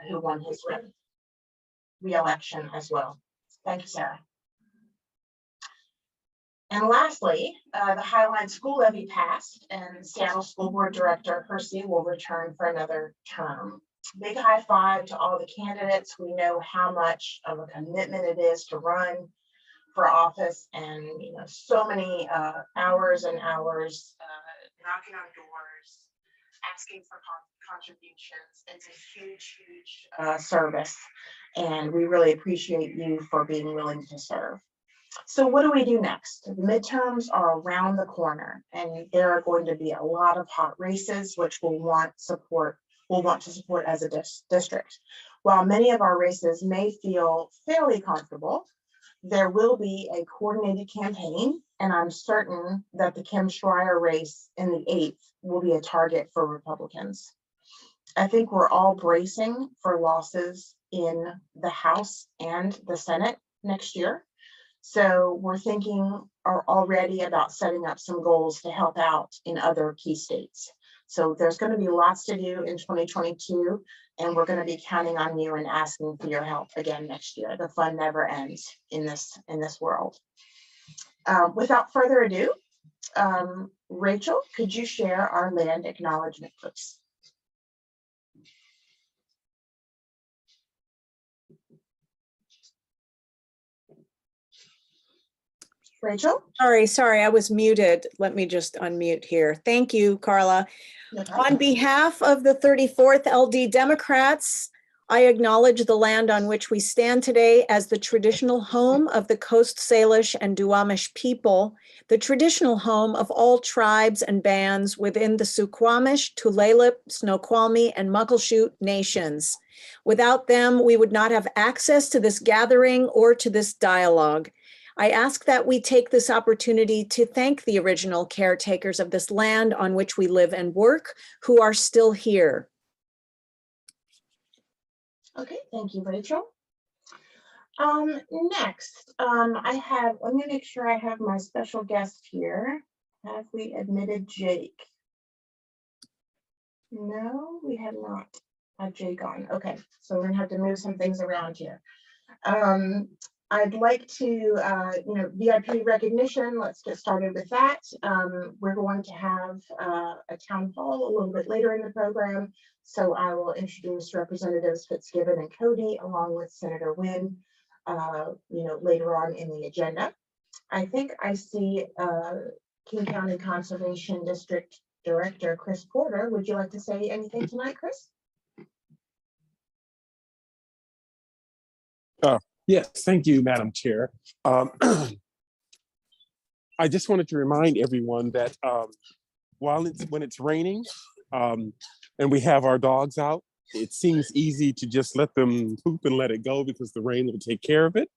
who won his re-election as well. Thank you, Sarah. And lastly, the Highline School Levy passed, and Seattle School Board Director Hersey will return for another term. Big high five to all the candidates. We know how much of a commitment it is to run for office, and so many hours and hours knocking on doors, asking for contributions. It's a huge service, and we really appreciate you for being willing to serve. So what do we do next? The midterms are around the corner, and there are going to be a lot of hot races, which we'll want to support as a district. While many of our races may feel fairly comfortable, there will be a coordinated campaign, and I'm certain that the Kim Schreier race in the 8th will be a target for Republicans. I think we're all bracing for losses in the House and the Senate next year. So we're thinking already about setting up some goals to help out in other key states. So there's going to be lots to do in 2022, and we're going to be counting on you and asking for your help again next year. The fun never ends in this world. Without further ado, Rachel, could you share our land acknowledgement, please? Rachel? Sorry, I was muted. Let me just unmute here. Thank you, Carla. On behalf of the 34th LD Democrats, I acknowledge the land on which we stand today as the traditional home of the Coast Salish and Duwamish people, the traditional home of all tribes and bands within the Suquamish, Tulalip, Snoqualmie, and Muckleshoot nations. Without them, we would not have access to this gathering or to this dialogue. I ask that we take this opportunity to thank the original caretakers of this land on which we live and work, who are still here. Okay, thank you, Rachel. Next, let me make sure I have my special guest here. Have we admitted Jake? No, we have not had Jake on. Okay, so we're gonna have to move some things around here. I'd like to, VIP recognition, let's get started with that. We're going to have a town hall a little bit later in the program, so I will introduce Representatives Fitzgibbon and Cody along with Senator Wynn, later on in the agenda. I think I see King County Conservation District Director Chris Porter. Would you like to say anything tonight, Chris? Yes, thank you, Madam Chair. I just wanted to remind everyone that when it's raining and we have our dogs out, it seems easy to just let them poop and let it go because the rain will take care of it.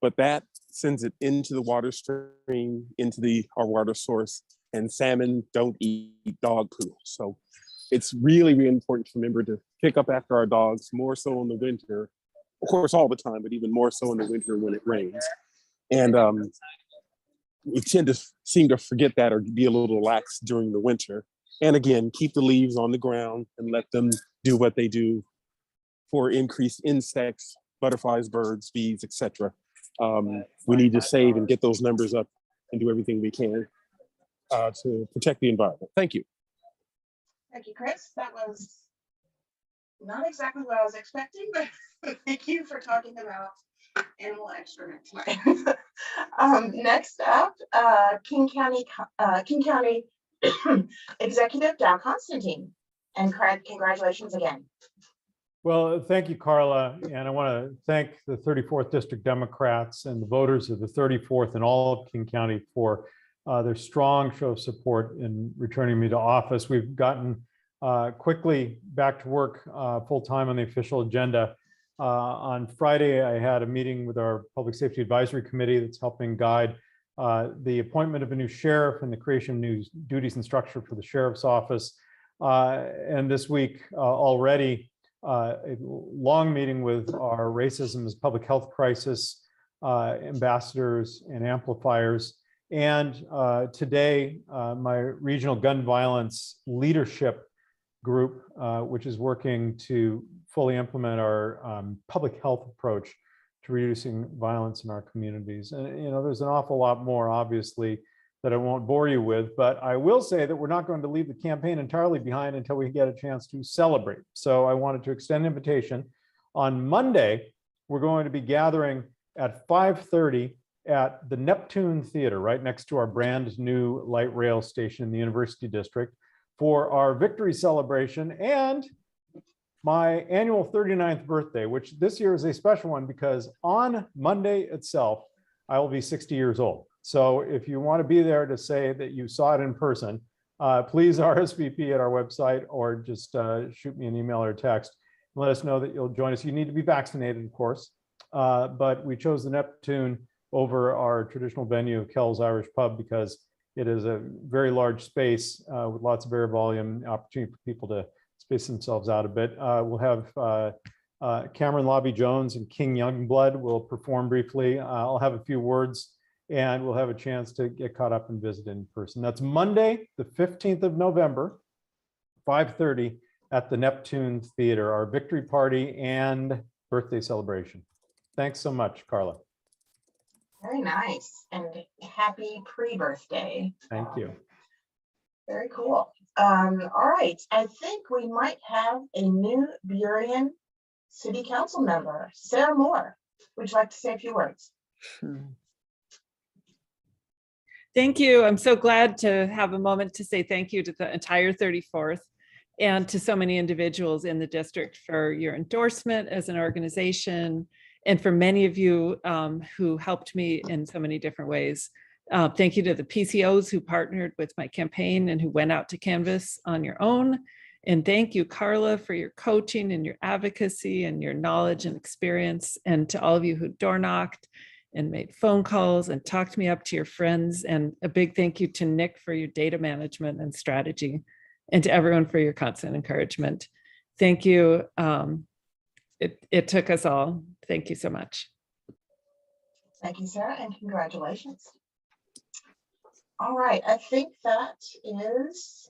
But that sends it into the water stream, into our water source, and salmon don't eat dog poo. So it's really, really important to remember to pick up after our dogs, more so in the winter. Of course, all the time, but even more so in the winter when it rains. And we seem to forget that or be a little lax during the winter. And again, keep the leaves on the ground and let them do what they do for increased insects, butterflies, birds, bees, etc. We need to save and get those numbers up and do everything we can to protect the environment. Thank you. Thank you, Chris. That was not exactly what I was expecting, but thank you for talking about animal excrement tonight. Next up, King County Executive Dow Constantine, and congratulations again. Well, thank you, Carla, and I want to thank the 34th District Democrats and the voters of the 34th and all of King County for their strong show of support in returning me to office. We've gotten quickly back to work full-time on the official agenda. On Friday, I had a meeting with our Public Safety Advisory Committee that's helping guide the appointment of a new sheriff and the creation of new duties and structure for the sheriff's office. And this week already, a long meeting with our Racism as Public Health Crisis ambassadors and amplifiers. And today, my regional gun violence leadership group, which is working to fully implement our public health approach to reducing violence in our communities. And, there's an awful lot more, obviously, that I won't bore you with, but I will say that we're not going to leave the campaign entirely behind until we get a chance to celebrate. So I wanted to extend an invitation. On Monday, we're going to be gathering at 5:30 at the Neptune Theater, right next to our brand new light rail station in the University District, for our victory celebration and my annual 39th birthday, which this year is a special one because on Monday itself, I will be 60 years old. So if you want to be there to say that you saw it in person, please RSVP at our website or just shoot me an email or a text. Let us know that you'll join us. You need to be vaccinated, of course, but we chose the Neptune over our traditional venue of Kel's Irish Pub because it is a very large space with lots of air volume, opportunity for people to space themselves out a bit. We'll have Cameron Lobby Jones and King Youngblood will perform briefly. I'll have a few words and we'll have a chance to get caught up and visit in person. That's Monday, the 15th of November, 5:30 at the Neptune Theater, our victory party and birthday celebration. Thanks so much, Carla. Very nice, and happy pre-birthday. Thank you. Very cool. All right, I think we might have a new Burien City Council member, Sarah Moore. Would you like to say a few words? Thank you. I'm so glad to have a moment to say thank you to the entire 34th and to so many individuals in the district for your endorsement as an organization and for many of you who helped me in so many different ways. Thank you to the PCOs who partnered with my campaign and who went out to canvas on your own. And thank you, Carla, for your coaching and your advocacy and your knowledge and experience. And to all of you who door knocked and made phone calls and talked me up to your friends. And a big thank you to Nick for your data management and strategy, and to everyone for your constant encouragement. Thank you. It took us all. Thank you so much. Thank you, Sarah, and congratulations. All right, I think that is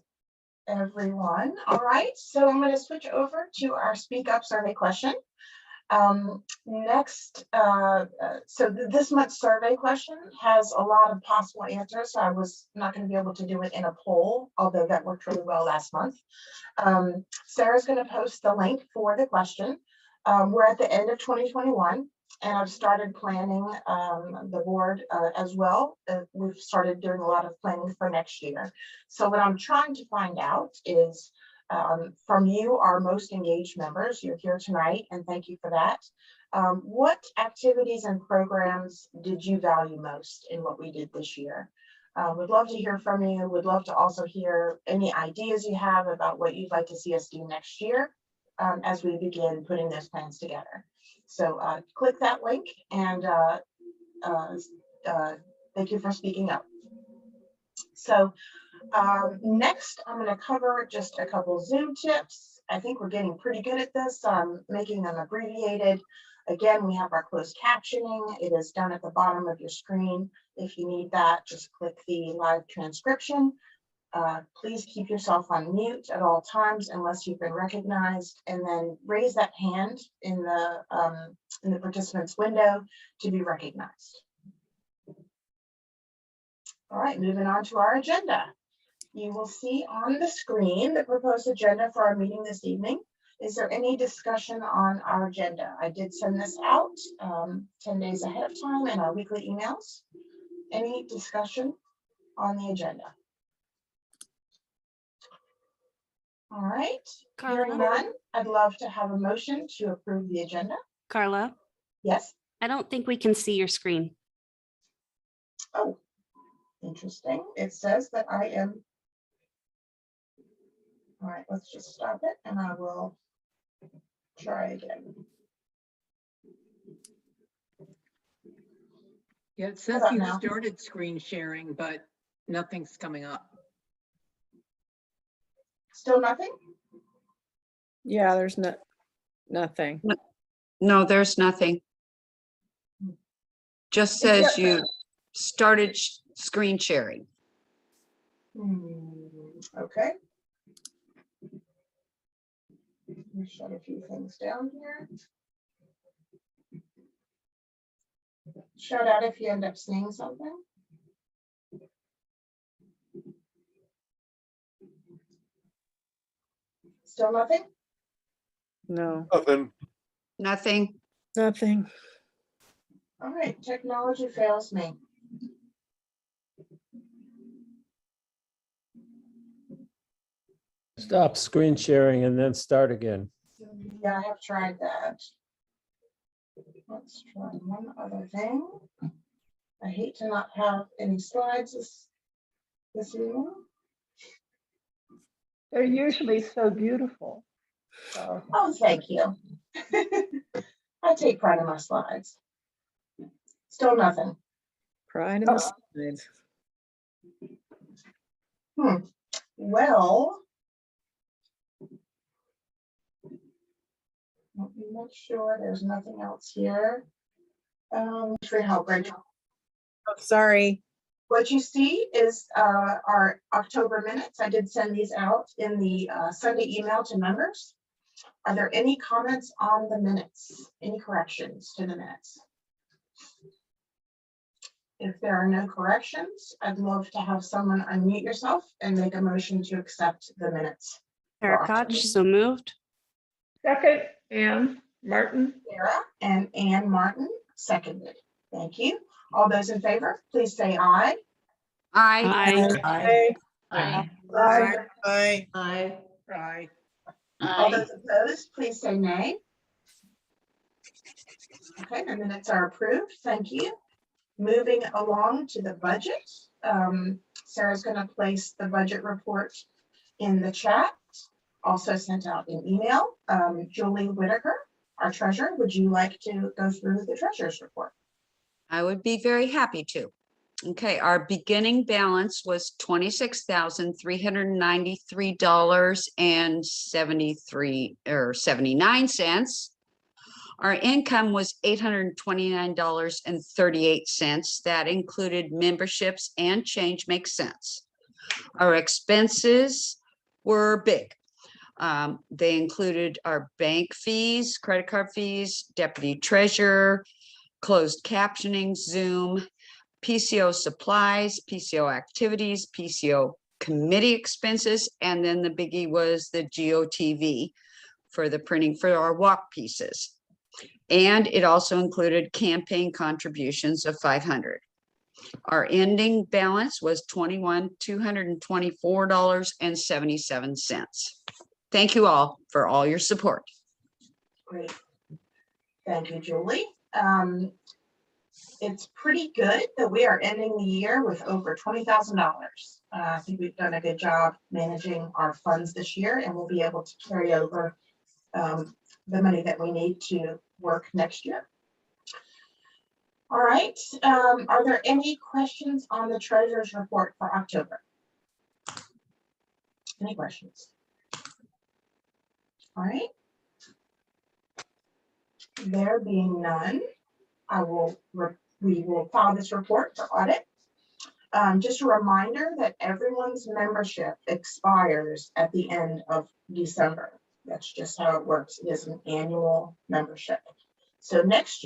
everyone. All right, so I'm going to switch over to our Speak Up survey question. Next, this month's survey question has a lot of possible answers, so I was not going to be able to do it in a poll, although that worked really well last month. Sarah's going to post the link for the question. We're at the end of 2021, and I've started planning the board as well. We've started doing a lot of planning for next year. So what I'm trying to find out is from you, our most engaged members, you're here tonight, and thank you for that. What activities and programs did you value most in what we did this year? Would love to hear from you. Would love to also hear any ideas you have about what you'd like to see us do next year as we begin putting those plans together. So click that link, and thank you for speaking up. So next, I'm going to cover just a couple Zoom tips. I think we're getting pretty good at this. I'm making them abbreviated. Again, we have our closed captioning. It is down at the bottom of your screen. If you need that, just click the live transcription. Please keep yourself on mute at all times unless you've been recognized, and then raise that hand in the participants window to be recognized. All right, moving on to our agenda. You will see on the screen the proposed agenda for our meeting this evening. Is there any discussion on our agenda? I did send this out 10 days ahead of time in our weekly emails. Any discussion on the agenda? All right, hearing none, I'd love to have a motion to approve the agenda. Carla, Yes. I don't think we can see your screen. Oh, interesting. It says that I am. All right, let's just stop it and I will try again. Yeah, it says about you now? started screen sharing, but nothing's coming up. Still nothing? Yeah, there's nothing. No, there's nothing. Just says you started screen sharing. Okay. Let me shut a few things down here. Shout out if you end up seeing something. Still nothing? No, Nothing. nothing. All right, technology fails me. Stop screen sharing and then start again. Yeah, I have tried that. Let's try one other thing. I hate to not have any slides this evening. They're usually so beautiful. So, Oh, thank you. I take pride in my slides. Still nothing. Pride in the slides. Well, let me make sure there's nothing else here. For your help, Rachel. Oh, sorry. What you see is our October minutes. I did send these out in the Sunday email to members. Are there any comments on the minutes? Any corrections to the minutes? If there are no corrections, I'd love to have someone unmute yourself and make a motion to accept the minutes. Sarah Koch, so moved. second, Ann Martin. Sarah and Ann Martin seconded. Thank you. All those in favor, please say aye. Aye. Aye. Aye. Aye. Aye. All those opposed, please say nay. Okay, the minutes are approved. Thank you. Moving along to the budget. Sarah's going to place the budget report in the chat, also sent out in email. Julie Whitaker, our treasurer, would you like to go through the treasurer's report? I would be very happy to. Okay, our beginning balance was $26,393.79. Our income was $829.38. That included memberships and change makes sense. Our expenses were big. They included our bank fees, credit card fees, deputy treasurer, closed captioning, Zoom, PCO supplies, PCO activities, PCO committee expenses, and then the biggie was the GOTV for the printing for our walk pieces. And it also included campaign contributions of $500. Our ending balance was $21,224.77. Thank you all for all your support. Great. Thank you, Julie. It's pretty good that we are ending the year with over $20,000. I think we've done a good job managing our funds this year, and we'll be able to carry over the money that we need to work next year. All right. Are there any questions on the treasurer's report for October? Any questions? All right. There being none, we will file this report for audit. Just a reminder that everyone's membership expires at the end of December. That's just how it works. It is an annual membership. So next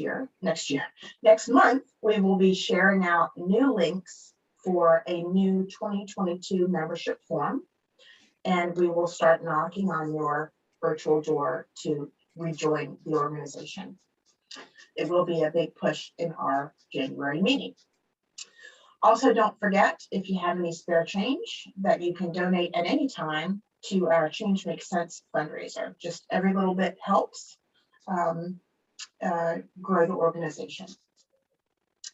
month, we will be sharing out new links for a new 2022 membership form. And we will start knocking on your virtual door to rejoin the organization. It will be a big push in our January meeting. Also, don't forget, if you have any spare change, that you can donate at any time to our Change Makes Sense fundraiser. Just every little bit helps grow the organization.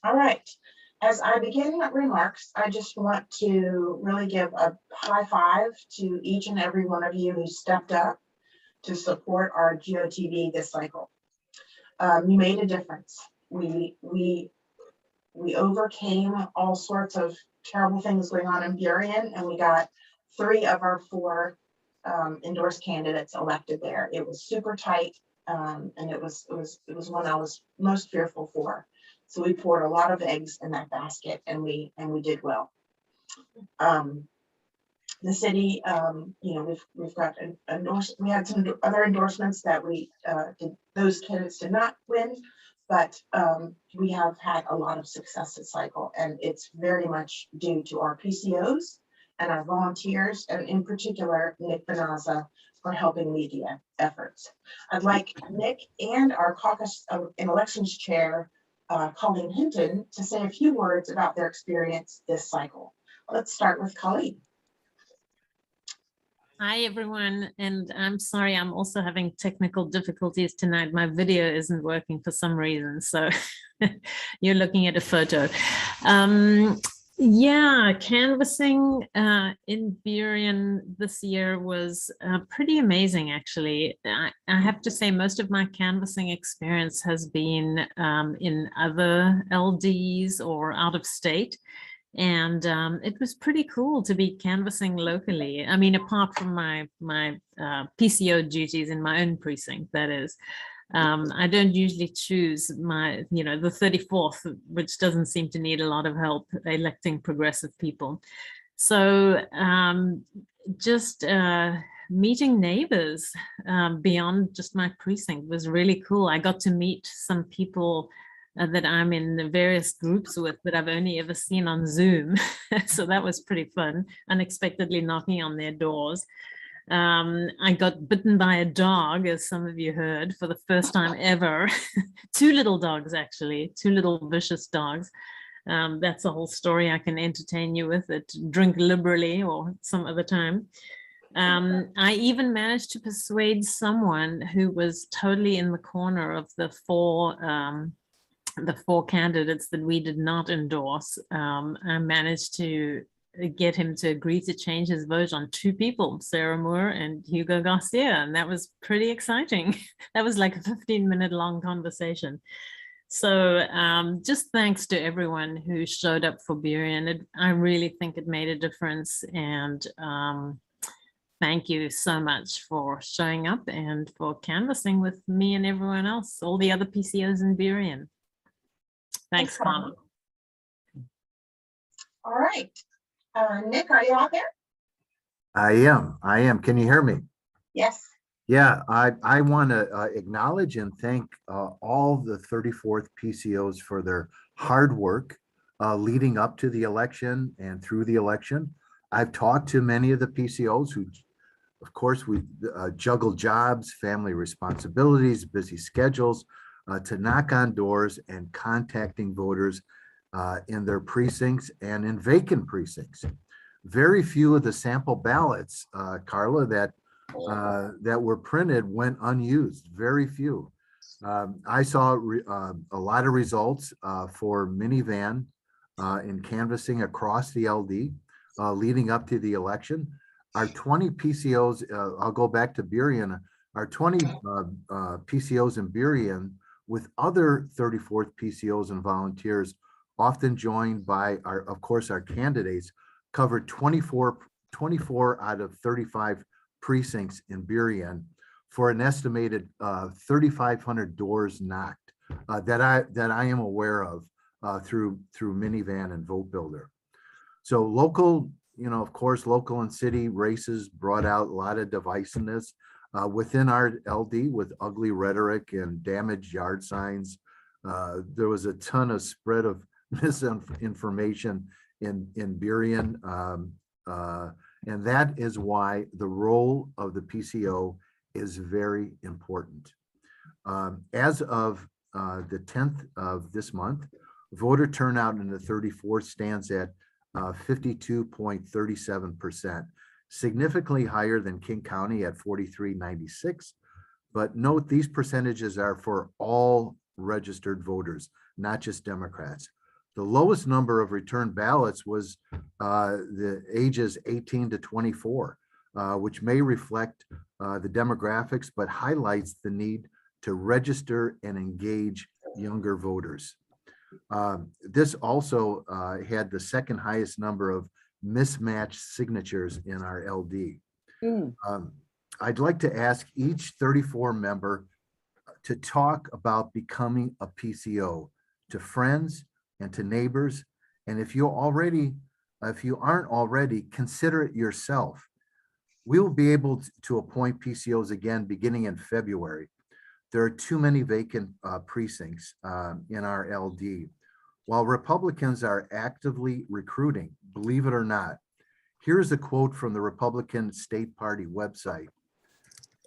All right. As I begin my remarks, I just want to really give a high five to each and every one of you who stepped up to support our GOTV this cycle. You made a difference. We overcame all sorts of terrible things going on in Burien, and we got 3 of our 4 endorsed candidates elected there. It was super tight, and it was one I was most fearful for. So we poured a lot of eggs in that basket, and we did well. The city, we've got we had some other endorsements that those candidates did not win, but we have had a lot of success this cycle, and it's very much due to our PCOs and our volunteers, and in particular, Nick Benaza for helping lead the efforts. I'd like Nick and our caucus and elections chair, Colleen Hinton, to say a few words about their experience this cycle. Let's start with Colleen. Hi, everyone. And I'm sorry, I'm also having technical difficulties tonight. My video isn't working for some reason. So you're looking at a photo. Yeah, canvassing in Burien this year was pretty amazing, actually. I have to say most of my canvassing experience has been in other LDs or out of state. And it was pretty cool to be canvassing locally. I mean, apart from my PCO duties in my own precinct, that is. I don't usually choose the 34th, which doesn't seem to need a lot of help electing progressive people. So just meeting neighbors beyond just my precinct was really cool. I got to meet some people that I'm in the various groups with that I've only ever seen on Zoom. So that was pretty fun, unexpectedly knocking on their doors. I got bitten by a dog, as some of you heard, for the first time ever. Two little dogs, actually, two little vicious dogs. That's a whole story I can entertain you with it, drink liberally or some other time. I even managed to persuade someone who was totally in the corner of the four candidates that we did not endorse. I managed to get him to agree to change his vote on two people, Sarah Moore and Hugo Garcia, and that was pretty exciting. That was like a 15-minute long conversation. So just thanks to everyone who showed up for Burien. I really think it made a difference, and thank you so much for showing up and for canvassing with me and everyone else, all the other PCOs in Burien. Thanks, Carla. All right. Nick, are you out there? I am. Can you hear me? Yes. Yeah, I want to acknowledge and thank all the 34th PCOs for their hard work leading up to the election and through the election. I've talked to many of the PCOs who, of course, we juggle jobs, family responsibilities, busy schedules, to knock on doors and contacting voters in their precincts and in vacant precincts. Very few of the sample ballots, Carla, that were printed went unused. Very few. I saw a lot of results for minivan in canvassing across the LD leading up to the election. Our 20 PCOs, I'll go back to Burien, our 20 PCOs in Burien with other 34th PCOs and volunteers, often joined by of course, our candidates, covered 24 out of 35 precincts in Burien for an estimated 3,500 doors knocked that I am aware of through Minivan and Vote Builder. So local, of course, local and city races brought out a lot of divisiveness within our LD with ugly rhetoric and damaged yard signs. There was a ton of spread of misinformation in Burien. And that is why the role of the PCO is very important. As of the 10th of this month, voter turnout in the 34th stands at 52.37%, significantly higher than King County at 43.96. But note, these percentages are for all registered voters, not just Democrats. The lowest number of return ballots was the ages 18 to 24, which may reflect the demographics, but highlights the need to register and engage younger voters. This also had the second highest number of mismatched signatures in our LD. I'd like to ask each 34 member to talk about becoming a PCO to friends and to neighbors. And if you already If you aren't already, consider it yourself. We will be able to appoint PCOs again beginning in February. There are too many vacant precincts in our LD. While Republicans are actively recruiting, believe it or not, here's a quote from the Republican State Party website.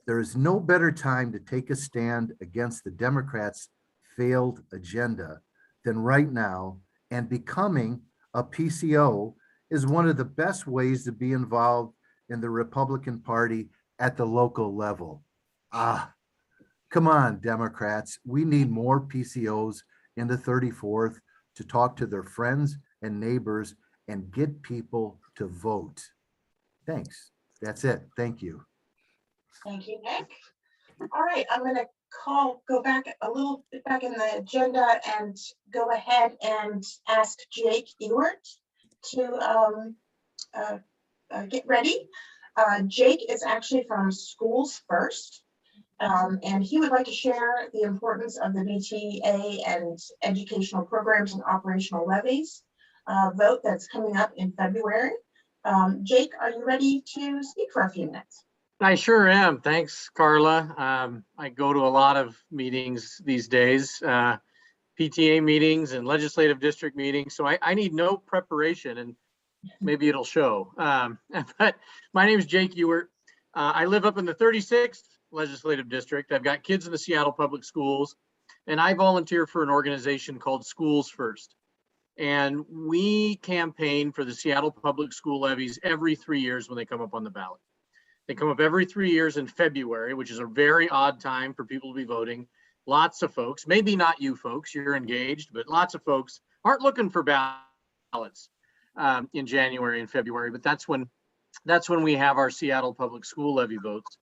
There is no better time to take a stand against the Democrats' failed agenda than right now, and becoming a PCO is one of the best ways to be involved in the Republican Party at the local level. Come on, Democrats. We need more PCOs in the 34th to talk to their friends and neighbors and get people to vote. Thanks. That's it. Thank you. Thank you, Nick. All right, I'm going to go back a little bit back in the agenda and go ahead and ask Jake Ewert to get ready. Jake is actually from Schools First, and he would like to share the importance of the BTA and educational programs and operational levies vote that's coming up in February. Jake, are you ready to speak for a few minutes? I sure am. Thanks, Carla. I go to a lot of meetings these days, PTA meetings and legislative district meetings. So I need no preparation, and maybe it'll show. But my name is Jake Ewert. I live up in the 36th legislative district. I've got kids in the Seattle Public Schools, and I volunteer for an organization called Schools First. And we campaign for the Seattle Public School levies every 3 years when they come up on the ballot. They come up every 3 years in February, which is a very odd time for people to be voting. Lots of folks, maybe not you folks, you're engaged, but lots of folks aren't looking for ballots in January and February, but that's when we have our Seattle Public School levy votes.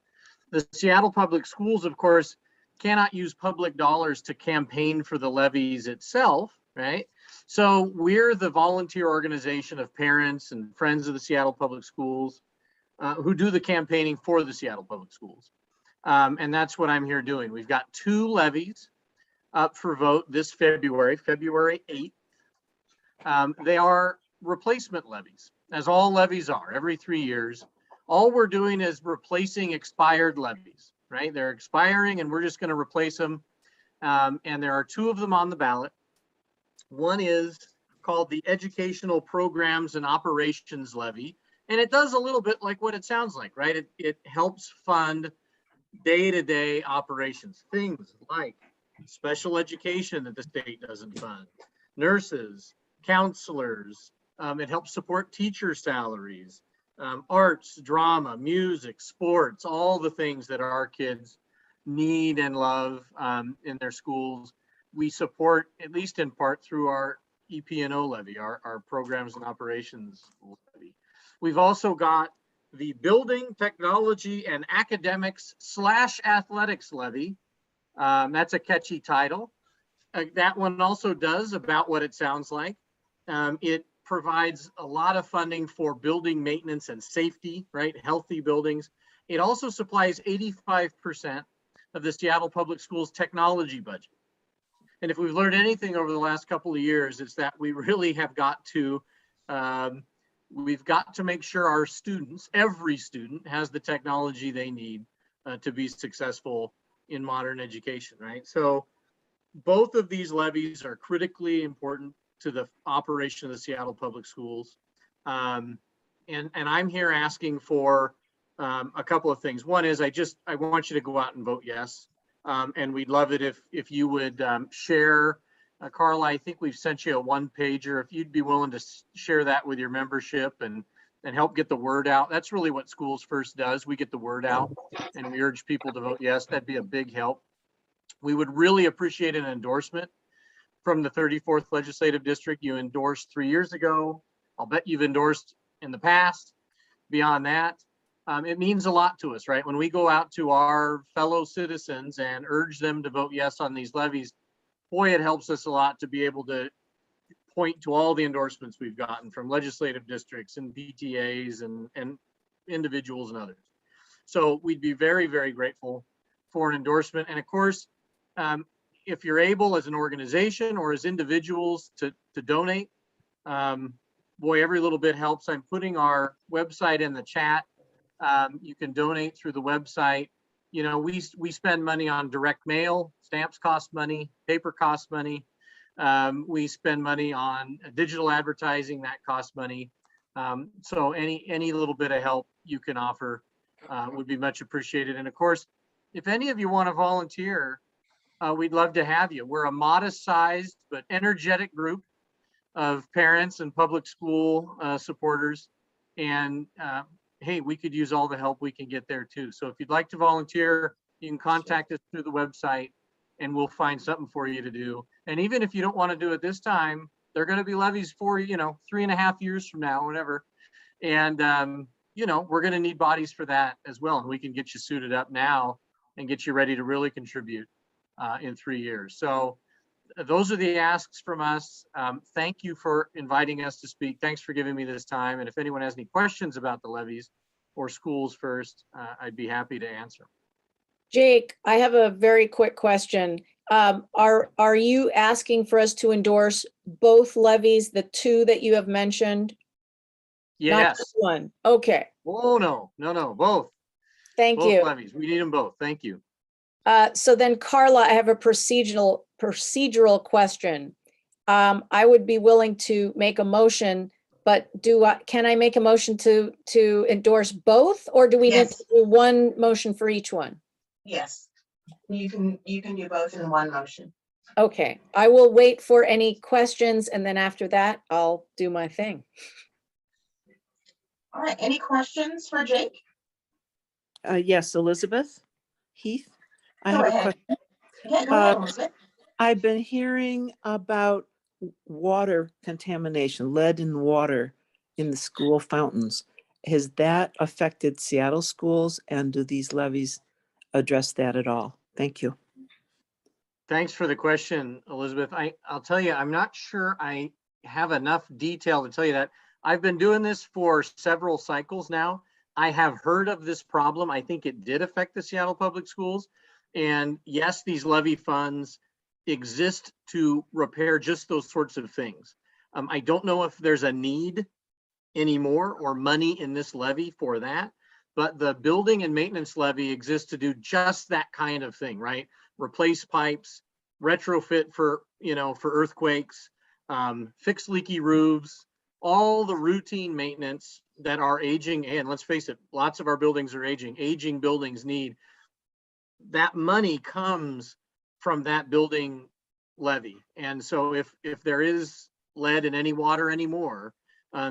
The Seattle Public Schools, of course, cannot use public dollars to campaign for the levies itself, right? So we're the volunteer organization of parents and friends of the Seattle Public Schools who do the campaigning for the Seattle Public Schools. And that's what I'm here doing. We've got 2 levies up for vote this February 8th. They are replacement levies, as all levies are every 3 years. All we're doing is replacing expired levies, right? They're expiring and we're just going to replace them. And there are 2 of them on the ballot. One is called the Educational Programs and Operations Levy. And it does a little bit like what it sounds like, right? It helps fund day-to-day operations, things like special education that the state doesn't fund, nurses, counselors. It helps support teacher salaries, arts, drama, music, sports, all the things that our kids need and love in their schools. We support, at least in part, through our EP&O levy, our programs and operations levy. We've also got the Building, Technology, and Academics / Athletics levy. That's a catchy title. That one also does about what it sounds like. It provides a lot of funding for building maintenance and safety, right? Healthy buildings. It also supplies 85% of the Seattle Public Schools technology budget. And if we've learned anything over the last couple of years, it's that we really have got to we've got to make sure our students, every student, has the technology they need to be successful in modern education, right? So both of these levies are critically important to the operation of the Seattle Public Schools. And I'm here asking for a couple of things. One is I want you to go out and vote yes. And we'd love it if you would share. Carla, I think we've sent you a 1-pager. If you'd be willing to share that with your membership and help get the word out. That's really what Schools First does. We get the word out and we urge people to vote yes. That'd be a big help. We would really appreciate an endorsement from the 34th Legislative District. You endorsed 3 years ago. I'll bet you've endorsed in the past. Beyond that, it means a lot to us, right? When we go out to our fellow citizens and urge them to vote yes on these levies, boy, it helps us a lot to be able to point to all the endorsements we've gotten from legislative districts and PTAs and individuals and others. So we'd be very, very grateful for an endorsement. And of course, if you're able as an organization or as individuals to donate, boy, every little bit helps. I'm putting our website in the chat. You can donate through the website. You know, we spend money on direct mail, stamps cost money, paper costs money. We spend money on digital advertising that costs money. So any little bit of help you can offer would be much appreciated. And of course, if any of you want to volunteer, we'd love to have you. We're a modest sized but energetic group of parents and public school supporters. And hey, we could use all the help we can get there too. So if you'd like to volunteer, you can contact us through the website and we'll find something for you to do. And even if you don't want to do it this time, they're going to be levies for, 3.5 years from now, whatever. And, we're going to need bodies for that as well. And we can get you suited up now and get you ready to really contribute in 3 years. So those are the asks from us. Thank you for inviting us to speak. Thanks for giving me this time. And if anyone has any questions about the levies or schools first, I'd be happy to answer. Jake, I have a very quick question. Are you asking for us to endorse both levies, the two that you have mentioned? Not Yes. just one. Okay, Oh, no, both. thank Both you. levies. We need them both. Thank you. So then Carla, I have a procedural question. I would be willing to make a motion, but can I make a motion to endorse both, or do we need Yes. to do one motion for each one? Yes, you can do both in one motion. Okay, I will wait for any questions, and then after that, I'll do my thing. All right, any questions for Jake? Yes, Elizabeth Heath. I Go have a ahead. question. Okay, go ahead, Elizabeth. I've been hearing about water contamination, lead in water in the school fountains. Has that affected Seattle schools, and do these levies address that at all? Thank you. Thanks for the question, Elizabeth. I'll tell you, I'm not sure I have enough detail to tell you that. I've been doing this for several cycles now. I have heard of this problem. I think it did affect the Seattle Public Schools. And yes, these levy funds exist to repair just those sorts of things. I don't know if there's a need anymore or money in this levy for that, but the building and maintenance levy exists to do just that kind of thing, right? Replace pipes, retrofit for earthquakes, fix leaky roofs, all the routine maintenance that are aging. And let's face it, lots of our buildings are aging. Aging buildings need that money comes from that building levy. And so if there is lead in any water anymore,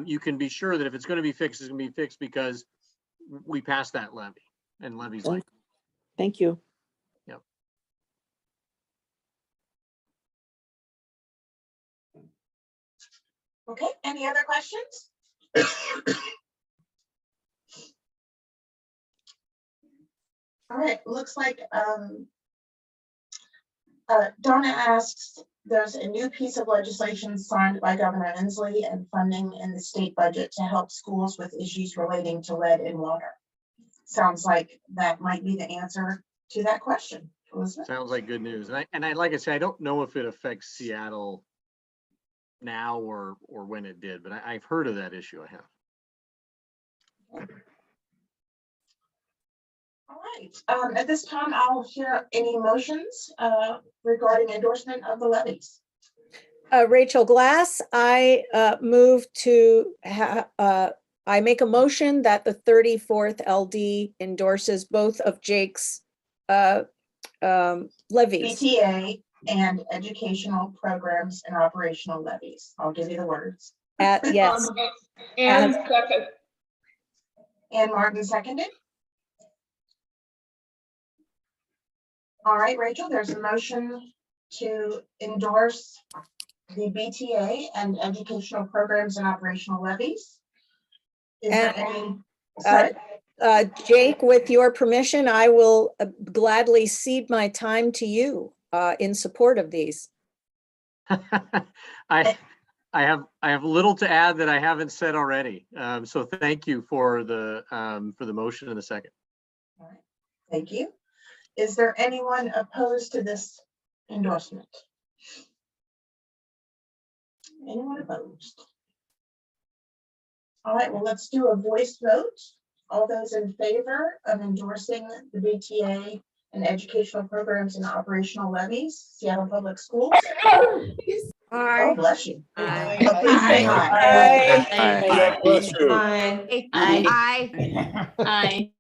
you can be sure that if it's going to be fixed, it's going to be fixed because we passed that levy and levies like. Thank you. Yep. Okay, any other questions? All right, looks like Donna asks, there's a new piece of legislation signed by Governor Inslee and funding in the state budget to help schools with issues relating to lead in water. Sounds like that might be the answer to that question, Elizabeth. Sounds like good news. And like I say, I don't know if it affects Seattle now or when it did, but I've heard of that issue. I have. All right, at this time, I'll hear any motions regarding endorsement of the levies. Rachel Glass, I move to I make a motion that the 34th LD endorses both of Jake's levies. BTA and educational programs and operational levies. I'll give you the words. Yes. And second. And Martin seconded. All right, Rachel, there's a motion to endorse the BTA and educational programs and operational levies. Is there any? Sorry? Jake, with your permission, I will gladly cede my time to you in support of these. I have little to add that I haven't said already. So thank you for the motion in a second. All right, thank you. Is there anyone opposed to this endorsement? Anyone opposed? All right, well, let's do a voice vote. All those in favor of endorsing the BTA and educational programs and operational levies, Seattle Public Schools? Oh, bless you. Aye. Oh, please say aye. God bless you. Aye. Aye.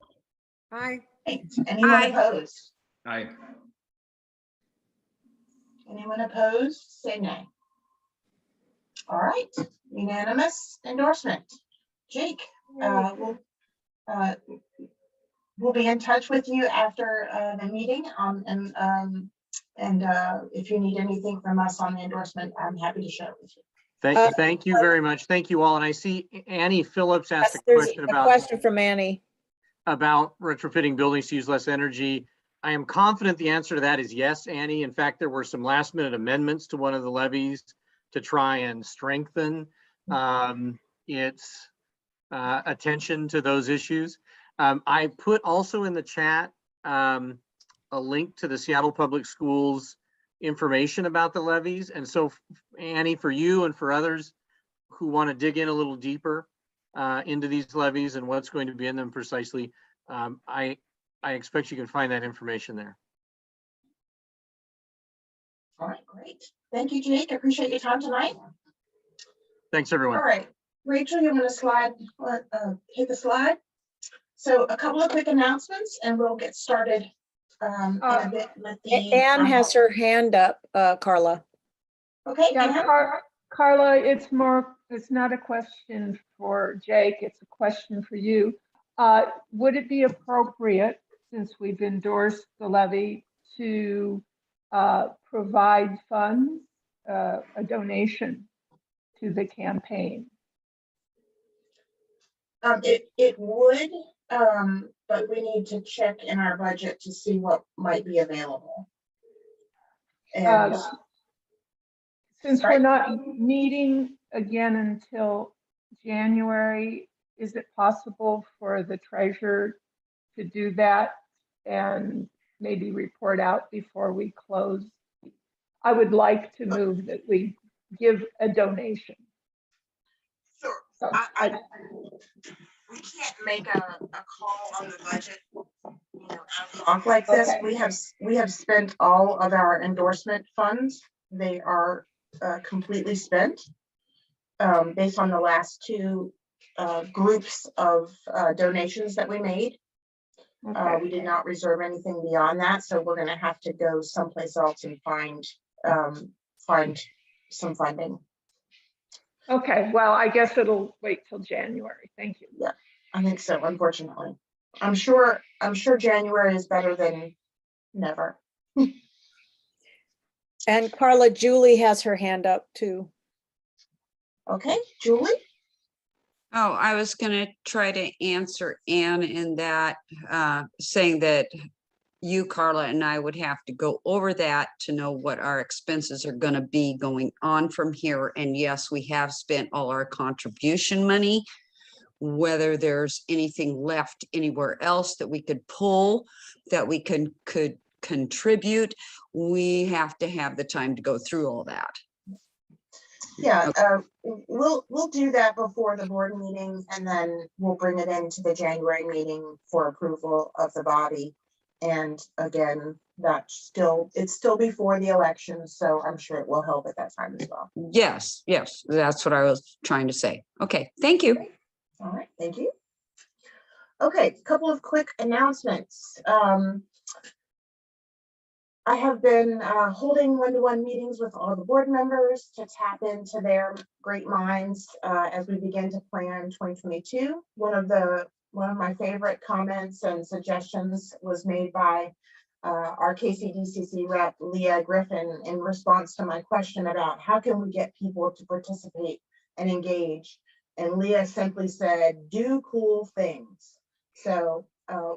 Aye. Anyone Aye. opposed? Aye. Anyone opposed? Say nay. All right, unanimous endorsement. Jake, we'll be in touch with you after the meeting and if you need anything from us on the endorsement, I'm happy to share it with you. Thank you very much. Thank you all. And I see Annie Phillips asked Yes, a there's question a question from Annie. about retrofitting buildings to use less energy. I am confident the answer to that is yes, Annie. In fact, there were some last minute amendments to one of the levies to try and strengthen its attention to those issues. I put also in the chat a link to the Seattle Public Schools information about the levies. And so Annie, for you and for others who want to dig in a little deeper into these levies and what's going to be in them precisely, I expect you can find that information there. All right, great. Thank you, Jake. I appreciate your time tonight. Thanks, everyone. All right, Rachel, you want to slide, hit the slide? So a couple of quick announcements and we'll get started in a bit with the. Anne has her hand up, Carla. Okay, Yeah, Carla, it's not a question for Jake, it's a question for you. Would it be appropriate, since we've endorsed the levy, to provide funds, a donation to the campaign? It would, but we need to check in our budget to see what might be available. And since we're not meeting again until January, is it possible for the treasurer to do that and maybe report out before we close? I would like to move that we give a donation. Sure. So We can't make a call on the budget, talk like this. Okay. We have spent all of our endorsement funds. They are completely spent based on the last two groups of donations that we made. Okay. We did not reserve anything beyond that, so we're going to have to go someplace else and find some funding. Okay, well, I guess it'll wait till January. Thank you. Yeah, I think so, unfortunately. I'm sure January is better than never. And Carla, Julie has her hand up too. Okay, Julie? Oh, I was gonna try to answer Anne in that, saying that you, Carla, and I would have to go over that to know what our expenses are gonna be going on from here. And yes, we have spent all our contribution money. Whether there's anything left anywhere else that we could pull, that we could contribute, we have to have the time to go through all that. Yeah, we'll do that before the board meeting, and then we'll bring it into the January meeting for approval of the body. And again, it's still before the election, so I'm sure it will help at that time as well. Yes, that's what I was trying to say. Okay, thank you. All right, thank you. Okay, a couple of quick announcements. I have been holding one-to-one meetings with all the board members to tap into their great minds as we begin to plan 2022. One of my favorite comments and suggestions was made by our KCDCC rep, Leah Griffin, in response to my question about how can we get people to participate and engage. And Leah simply said, do cool things. So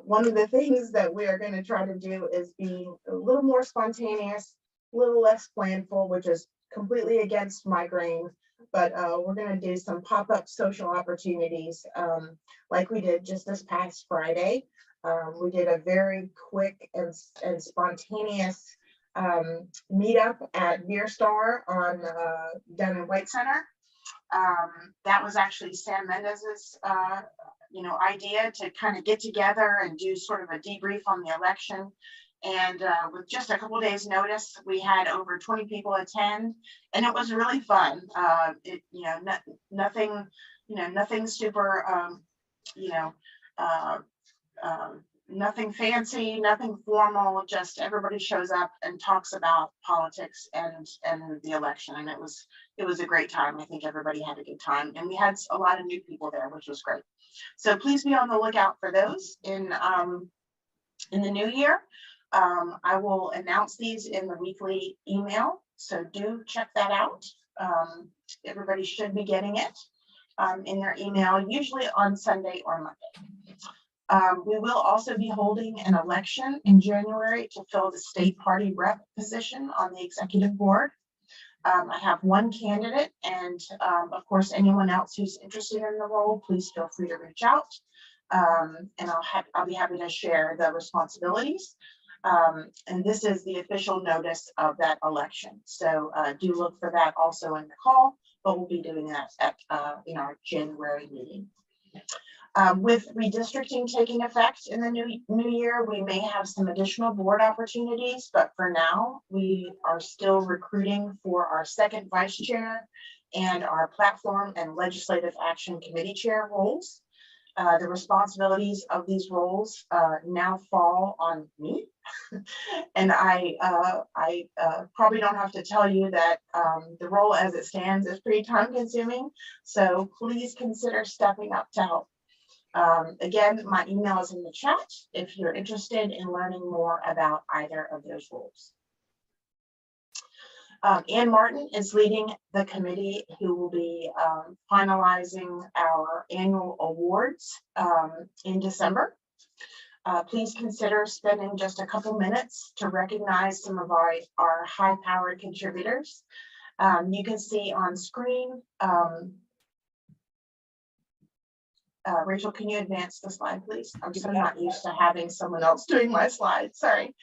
one of the things that we are going to try to do is be a little more spontaneous, a little less planful, which is completely against my grain, but we're going to do some pop-up social opportunities like we did just this past Friday. We did a very quick and spontaneous meetup at Beer Star on down in White Center. That was actually Sam Mendez's, idea to kind of get together and do sort of a debrief on the election. And with just a couple days notice, we had over 20 people attend, and it was really fun. Nothing, nothing super, nothing fancy, nothing formal, just everybody shows up and talks about politics and the election. And it was a great time. I think everybody had a good time, and we had a lot of new people there, which was great. So please be on the lookout for those in the new year. I will announce these in the weekly email, so do check that out. Everybody should be getting it in their email, usually on Sunday or Monday. We will also be holding an election in January to fill the state party rep position on the executive board. I have one candidate, and of course, anyone else who's interested in the role, please feel free to reach out. And I'll be happy to share the responsibilities. And this is the official notice of that election. So do look for that also in the call, but we'll be doing that at in our January meeting. With redistricting taking effect in the new year, we may have some additional board opportunities, but for now, we are still recruiting for our second vice chair and our platform and legislative action committee chair roles. The responsibilities of these roles now fall on me. And I probably don't have to tell you that the role as it stands is pretty time consuming. So please consider stepping up to help. Again, my email is in the chat if you're interested in learning more about either of those roles. Ann Martin is leading the committee who will be finalizing our annual awards in December. Please consider spending just a couple minutes to recognize some of our high-powered contributors. You can see on screen, Rachel, can you advance the slide, please? I'm so not used to having someone else doing my slides, sorry.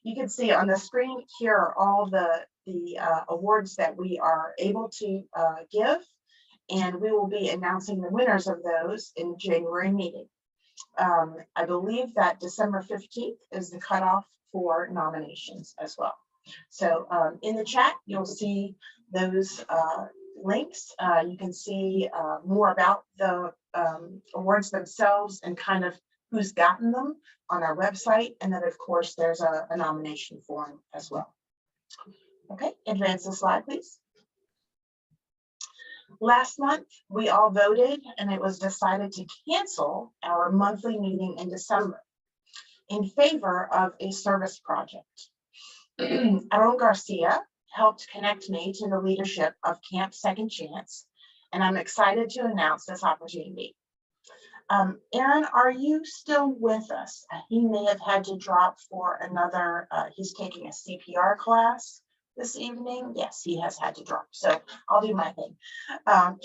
You can see on the screen here are all the awards that we are able to give, and we will be announcing the winners of those in January meeting. I believe that December 15th is the cutoff for nominations as well. So in the chat, you'll see those links. You can see more about the awards themselves and kind of who's gotten them on our website. And then of course, there's a nomination form as well. Okay, advance the slide, please. Last month, we all voted and it was decided to cancel our monthly meeting in December in favor of a service project. Aaron Garcia helped connect me to the leadership of Camp Second Chance, and I'm excited to announce this opportunity. Aaron, are you still with us? He may have had to drop for another, he's taking a CPR class this evening. Yes, he has had to drop, so I'll do my thing.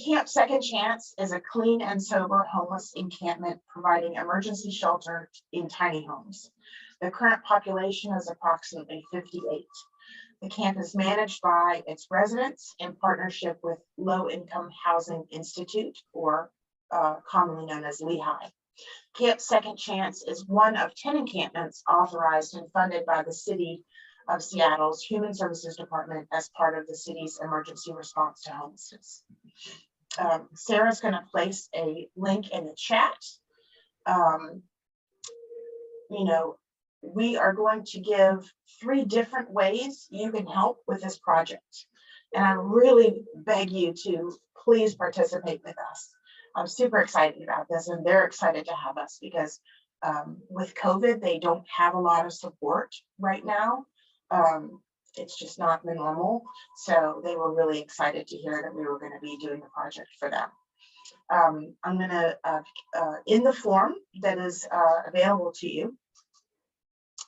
Camp Second Chance is a clean and sober homeless encampment providing emergency shelter in tiny homes. The current population is approximately 58. The camp is managed by its residents in partnership with Low Income Housing Institute, or commonly known as Lehigh. Camp Second Chance is one of 10 encampments authorized and funded by the City of Seattle's Human Services Department as part of the city's emergency response to homelessness. Sarah's going to place a link in the chat. We are going to give 3 different ways you can help with this project. And I really beg you to please participate with us. I'm super excited about this, and they're excited to have us because with COVID, they don't have a lot of support right now. It's just not the normal. So they were really excited to hear that we were going to be doing the project for them. I'm going to, in the form that is available to you,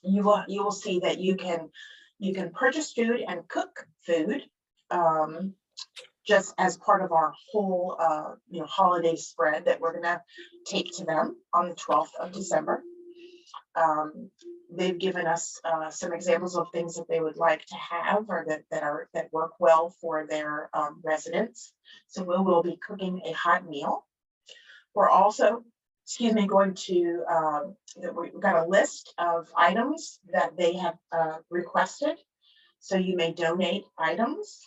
you will see that you can purchase food and cook food just as part of our whole holiday spread that we're going to take to them on the 12th of December. they've given us some examples of things that they would like to have or that work well for their residents. So we will be cooking a hot meal. We're also, going to, we've got a list of items that they have requested. So you may donate items,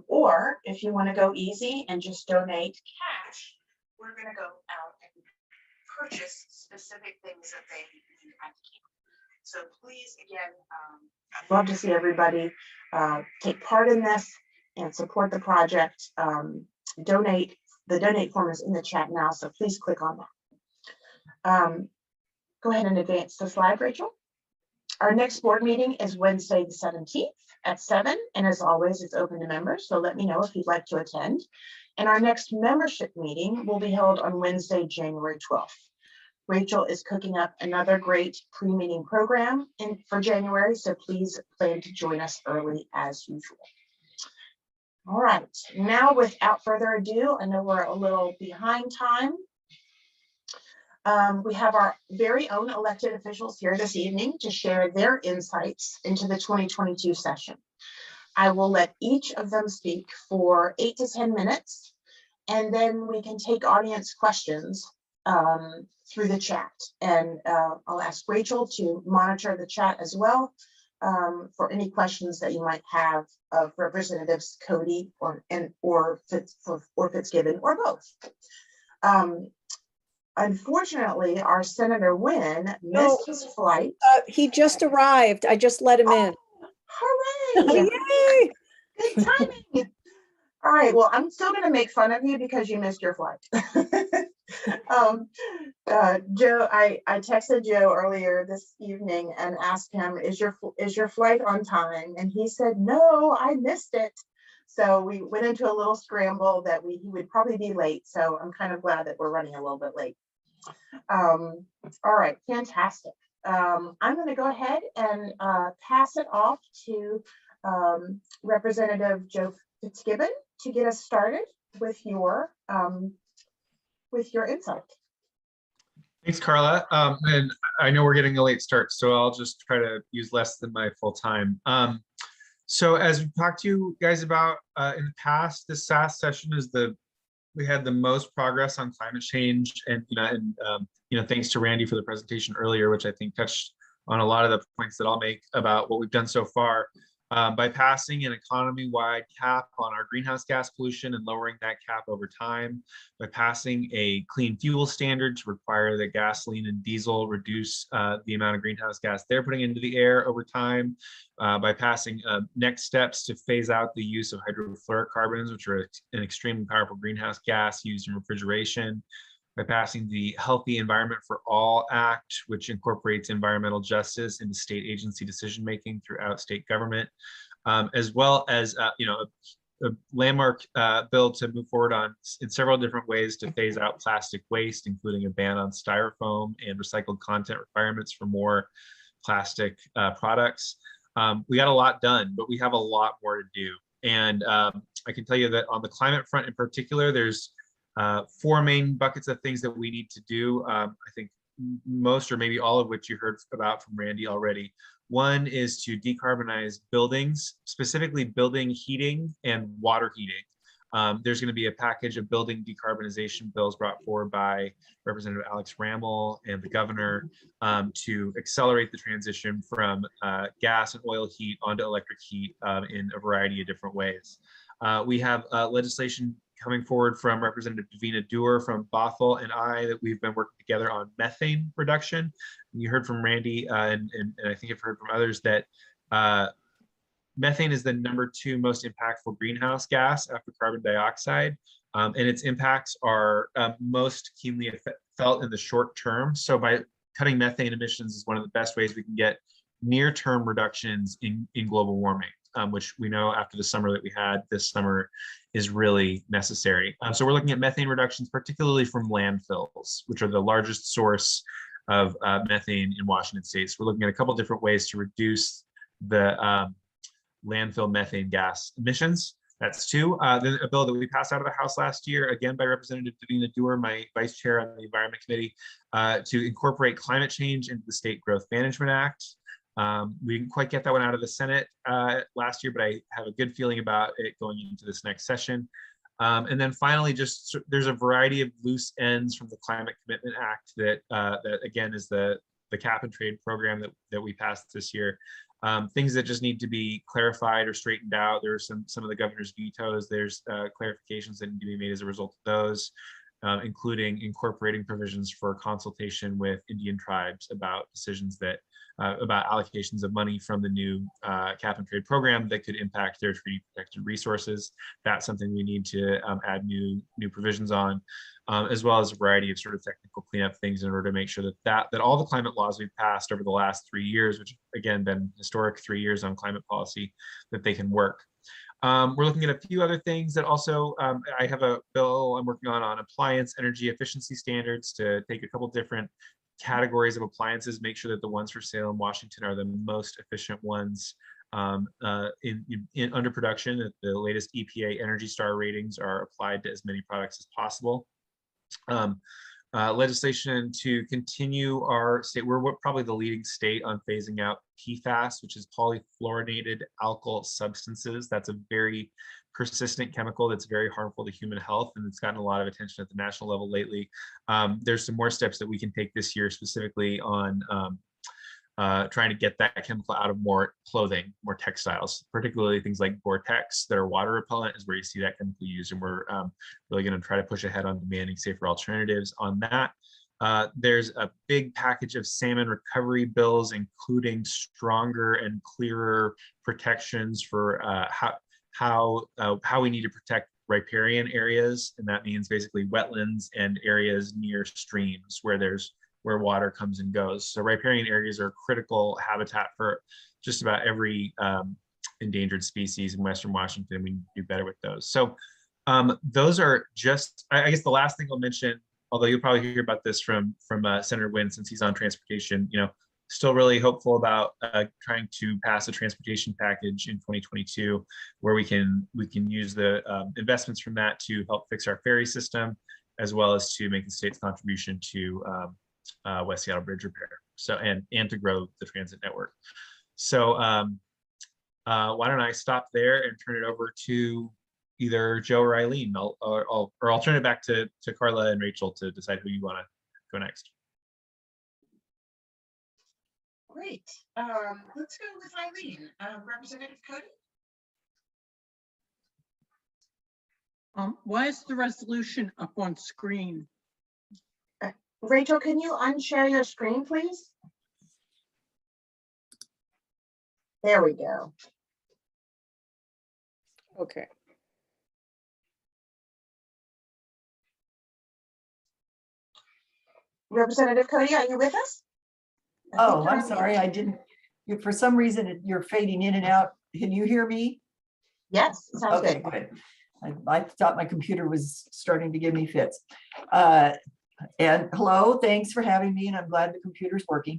or if you want to go easy and just donate cash, we're going to go out and purchase specific things that they need at camp. So please, again, I'd love to see everybody take part in this and support the project. Donate. The donate form is in the chat now, so please click on that. Go ahead and advance the slide, Rachel. Our next board meeting is Wednesday, the 17th at 7. And as always, it's open to members. So let me know if you'd like to attend. And our next membership meeting will be held on Wednesday, January 12th. Rachel is cooking up another great pre-meeting program for January. So please plan to join us early as usual. All right, now without further ado, I know we're a little behind time. We have our very own elected officials here this evening to share their insights into the 2022 session. I will let each of them speak for 8 to 10 minutes, and then we can take audience questions through the chat. And I'll ask Rachel to monitor the chat as well for any questions that you might have of Representatives Cody or Fitzgibbon or both. Unfortunately, our Senator Wynn missed his flight. He just arrived. I just let him in. Hooray! Yay! Good timing. All right, well, I'm still going to make fun of you because you missed your flight. Joe, I texted Joe earlier this evening and asked him, is your flight on time? And he said, no, I missed it. So we went into a little scramble that he would probably be late. So I'm kind of glad that we're running a little bit late. All right, fantastic. I'm going to go ahead and pass it off to Representative Joe Fitzgibbon to get us started with your insight. Thanks, Carla. And I know we're getting a late start, so I'll just try to use less than my full time. So as we talked to you guys about in the past, this SAS session is we had the most progress on climate change, and thanks to Randy for the presentation earlier, which I think touched on a lot of the points that I'll make about what we've done so far. By passing an economy-wide cap on our greenhouse gas pollution and lowering that cap over time, by passing a clean fuel standard to require that gasoline and diesel reduce the amount of greenhouse gas they're putting into the air over time, by passing next steps to phase out the use of hydrofluorocarbons, which are an extremely powerful greenhouse gas used in refrigeration, by passing the Healthy Environment for All Act, which incorporates environmental justice into state agency decision-making throughout state government, as well as a landmark bill to move forward in several different ways to phase out plastic waste, including a ban on styrofoam and recycled content requirements for more plastic products. We got a lot done, but we have a lot more to do. And I can tell you that on the climate front in particular, there's 4 main buckets of things that we need to do. I think most or maybe all of which you heard about from Randy already. One is to decarbonize buildings, specifically building heating and water heating. There's going to be a package of building decarbonization bills brought forward by Representative Alex Rammel and the governor to accelerate the transition from gas and oil heat onto electric heat in a variety of different ways. We have legislation coming forward from Representative Davina Dewar from Bothell and I that we've been working together on methane reduction. And you heard from Randy and I think I've heard from others that methane is the #2 most impactful greenhouse gas after carbon dioxide, and its impacts are most keenly felt in the short term. So by cutting methane emissions is one of the best ways we can get near-term reductions in global warming. Which we know after the summer that we had this summer is really necessary. So we're looking at methane reductions, particularly from landfills, which are the largest source of methane in Washington state. So we're looking at a couple different ways to reduce the landfill methane gas emissions. That's two. Then a bill that we passed out of the House last year, again by Representative Davina Dewar, my vice chair on the Environment Committee, to incorporate climate change into the State Growth Management Act. We didn't quite get that one out of the Senate last year, but I have a good feeling about it going into this next session. And then finally, just there's a variety of loose ends from the Climate Commitment Act that again is the cap and trade program that we passed this year. Things that just need to be clarified or straightened out. There are some of the governor's vetoes. There's clarifications that need to be made as a result of those, including incorporating provisions for consultation with Indian tribes about decisions that about allocations of money from the new cap and trade program that could impact their treaty protected resources. That's something we need to add new provisions on, as well as a variety of sort of technical cleanup things in order to make sure that all the climate laws we've passed over the last 3 years, which again been historic 3 years on climate policy, that they can work. We're looking at a few other things that also, I have a bill I'm working on appliance energy efficiency standards to take a couple different categories of appliances, make sure that the ones for sale in Washington are the most efficient ones under production. That the latest EPA Energy Star ratings are applied to as many products as possible. Legislation to continue our state. We're probably the leading state on phasing out PFAS, which is polyfluorinated alkyl substances. That's a very persistent chemical that's very harmful to human health, and it's gotten a lot of attention at the national level lately. There's some more steps that we can take this year, specifically on trying to get that chemical out of more clothing, more textiles, particularly things like Gore-Tex that are water repellent is where you see that chemical used. And we're really going to try to push ahead on demanding safer alternatives on that. There's a big package of salmon recovery bills, including stronger and clearer protections for how we need to protect riparian areas. And that means basically wetlands and areas near streams where water comes and goes. So riparian areas are critical habitat for just about every endangered species in Western Washington. We do better with those. So those are just, I guess the last thing I'll mention, although you'll probably hear about this from Senator Wynn since he's on transportation, still really hopeful about trying to pass a transportation package in 2022, where we can use the investments from that to help fix our ferry system, as well as to make the state's contribution to West Seattle Bridge repair. So and to grow the transit network. So why don't I stop there and turn it over to either Joe or Eileen. I'll turn it back to Carla and Rachel to decide who you want to go next. Great. Let's go with Eileen. Representative Cody. Why is the resolution up on screen? Rachel, can you unshare your screen, please? There we go. Okay. Representative Cody, are you with us? Oh, I'm sorry, I didn't. For some reason, you're fading in and out. Can you hear me? Yes, sounds okay, good. I thought my computer was starting to give me fits. And hello, thanks for having me, and I'm glad the computer's working.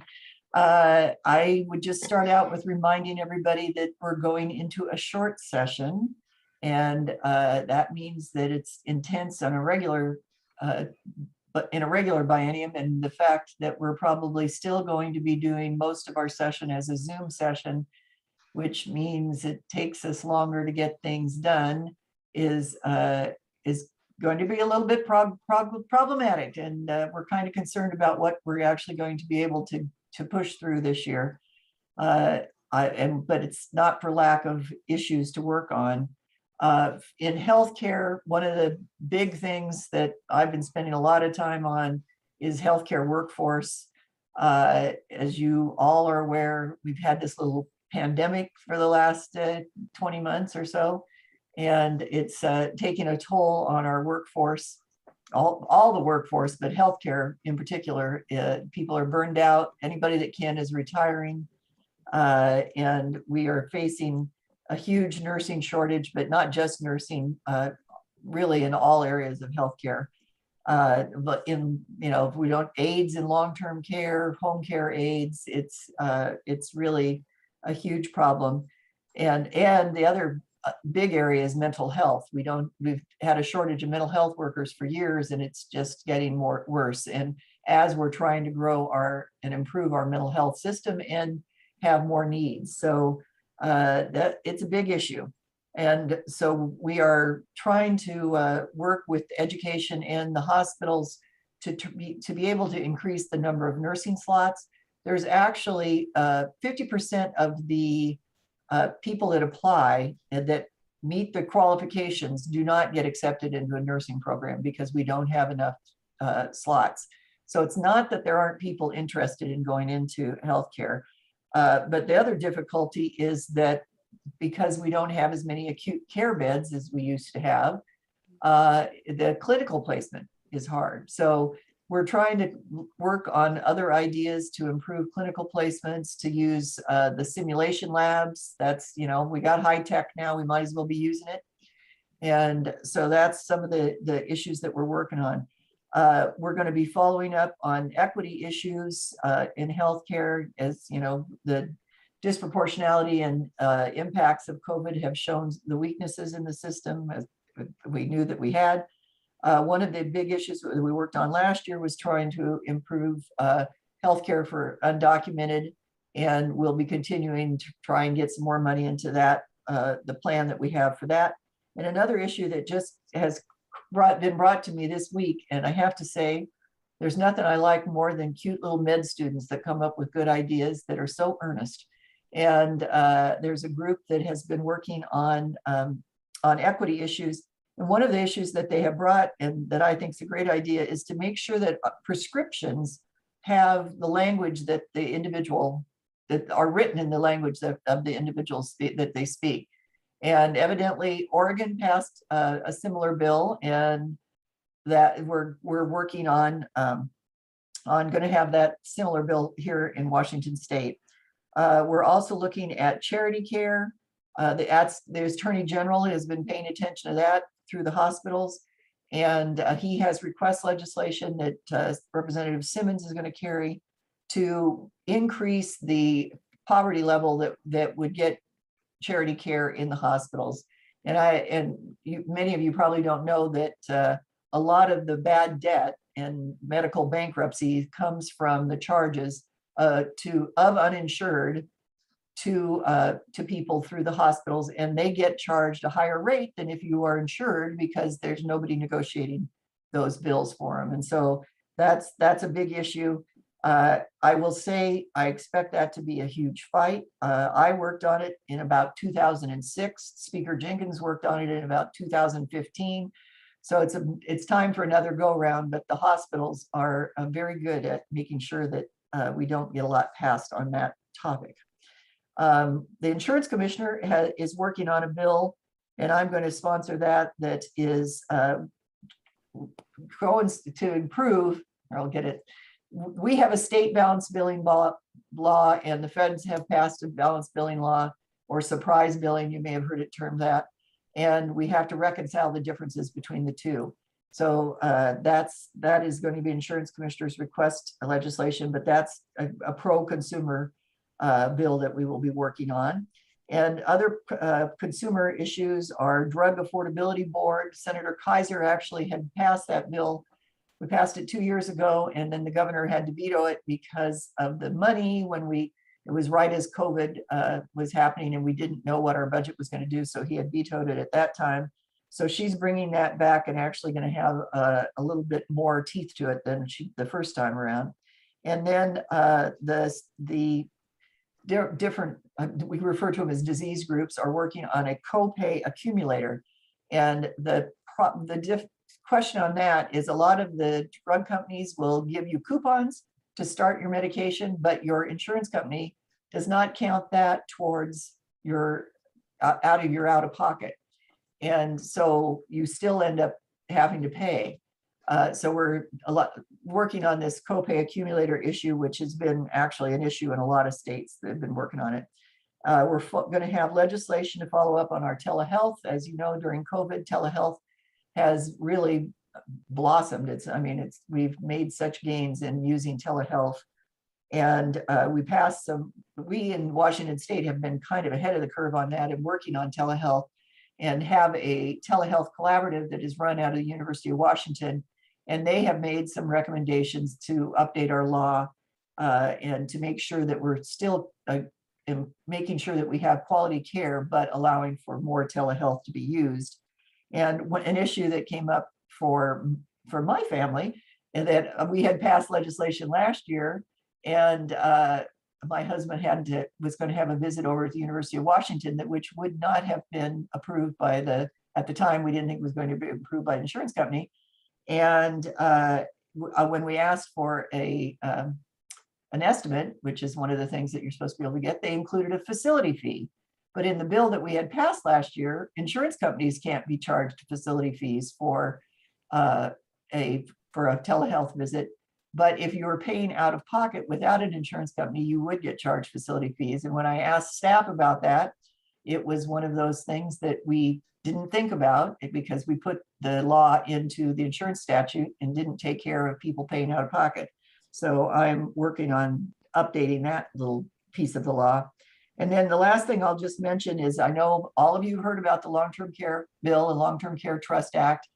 I would just start out with reminding everybody that we're going into a short session, and that means that it's intense on a regular but in a regular biennium, and the fact that we're probably still going to be doing most of our session as a Zoom session, which means it takes us longer to get things done, is going to be a little bit problematic, and we're kind of concerned about what we're actually going to be able to push through this year. But it's not for lack of issues to work on. In healthcare, one of the big things that I've been spending a lot of time on is healthcare workforce. As you all are aware, we've had this little pandemic for the last 20 months or so, and it's taking a toll on our workforce, all the workforce, but healthcare in particular. People are burned out. Anybody that can is retiring, and we are facing a huge nursing shortage, but not just nursing, really in all areas of healthcare. But if we don't, aides in long-term care, home care aides, it's really a huge problem. And the other big area is mental health. We've had a shortage of mental health workers for years, and it's just getting worse. And as we're trying to grow and improve our mental health system and have more needs. So that it's a big issue. And so we are trying to work with education and the hospitals to be able to increase the number of nursing slots. There's actually 50% of the people that apply and that meet the qualifications do not get accepted into a nursing program because we don't have enough slots. So it's not that there aren't people interested in going into healthcare, but the other difficulty is that because we don't have as many acute care beds as we used to have, the clinical placement is hard. So we're trying to work on other ideas to improve clinical placements, to use the simulation labs. That's, we got high tech now, we might as well be using it. And so that's some of the issues that we're working on. We're going to be following up on equity issues in healthcare. As you know, the disproportionality and impacts of COVID have shown the weaknesses in the system, as we knew that we had. One of the big issues that we worked on last year was trying to improve healthcare for undocumented, and we'll be continuing to try and get some more money into that, the plan that we have for that. And another issue that just has been brought to me this week, and I have to say, there's nothing I like more than cute little med students that come up with good ideas that are so earnest. And there's a group that has been working on equity issues. And one of the issues that they have brought, and that I think is a great idea, is to make sure that prescriptions have the language that the individual, that are written in the language of the individuals that they speak. And evidently Oregon passed a similar bill, and that we're working on going to have that similar bill here in Washington State. We're also looking at charity care. The Attorney General has been paying attention to that through the hospitals. And he has request legislation that Representative Simmons is going to carry to increase the poverty level that would get charity care in the hospitals. And many of you probably don't know that a lot of the bad debt and medical bankruptcy comes from the charges of uninsured to people through the hospitals, and they get charged a higher rate than if you are insured because there's nobody negotiating those bills for them. And so that's a big issue. I will say, I expect that to be a huge fight. I worked on it in about 2006. Speaker Jenkins worked on it in about 2015. So it's time for another go round, but the hospitals are very good at making sure that we don't get a lot passed on that topic. The insurance commissioner is working on a bill, and I'm going to sponsor that is going to improve, or I'll get it. We have a state balanced billing law, and the feds have passed a balanced billing law, or surprise billing. You may have heard it termed that. And we have to reconcile the differences between the two. So that is going to be insurance commissioner's request legislation, but that's a pro-consumer bill that we will be working on. And other consumer issues are Drug Affordability Board. Senator Kaiser actually had passed that bill. We passed it 2 years ago, and then the governor had to veto it because of the money it was right as COVID was happening, and we didn't know what our budget was going to do. So he had vetoed it at that time. So she's bringing that back and actually going to have a little bit more teeth to it than the first time around. And then the different, we refer to them as disease groups, are working on a copay accumulator. And the question on that is, a lot of the drug companies will give you coupons to start your medication, but your insurance company does not count that towards your out of pocket. And so you still end up having to pay. So we're working on this copay accumulator issue, which has been actually an issue in a lot of states that have been working on it. We're going to have legislation to follow up on our telehealth. As you know, during COVID, telehealth has really blossomed. We've made such gains in using telehealth, and we in Washington State have been kind of ahead of the curve on that and working on telehealth. and have a telehealth collaborative that is run out of the University of Washington. And they have made some recommendations to update our law and to make sure that we're still making sure that we have quality care, but allowing for more telehealth to be used. And an issue that came up for my family, and that we had passed legislation last year, and my husband was going to have a visit over at the University of Washington, that which would not have been approved by at the time, we didn't think it was going to be approved by the insurance company. And when we asked for an estimate, which is one of the things that you're supposed to be able to get, they included a facility fee. But in the bill that we had passed last year, insurance companies can't be charged facility fees for a telehealth visit. But if you were paying out of pocket without an insurance company, you would get charged facility fees. And when I asked staff about that, it was one of those things that we didn't think about, because we put the law into the insurance statute and didn't take care of people paying out of pocket. So I'm working on updating that little piece of the law. And then the last thing I'll just mention is, I know all of you heard about the long-term care bill and long-term care trust act.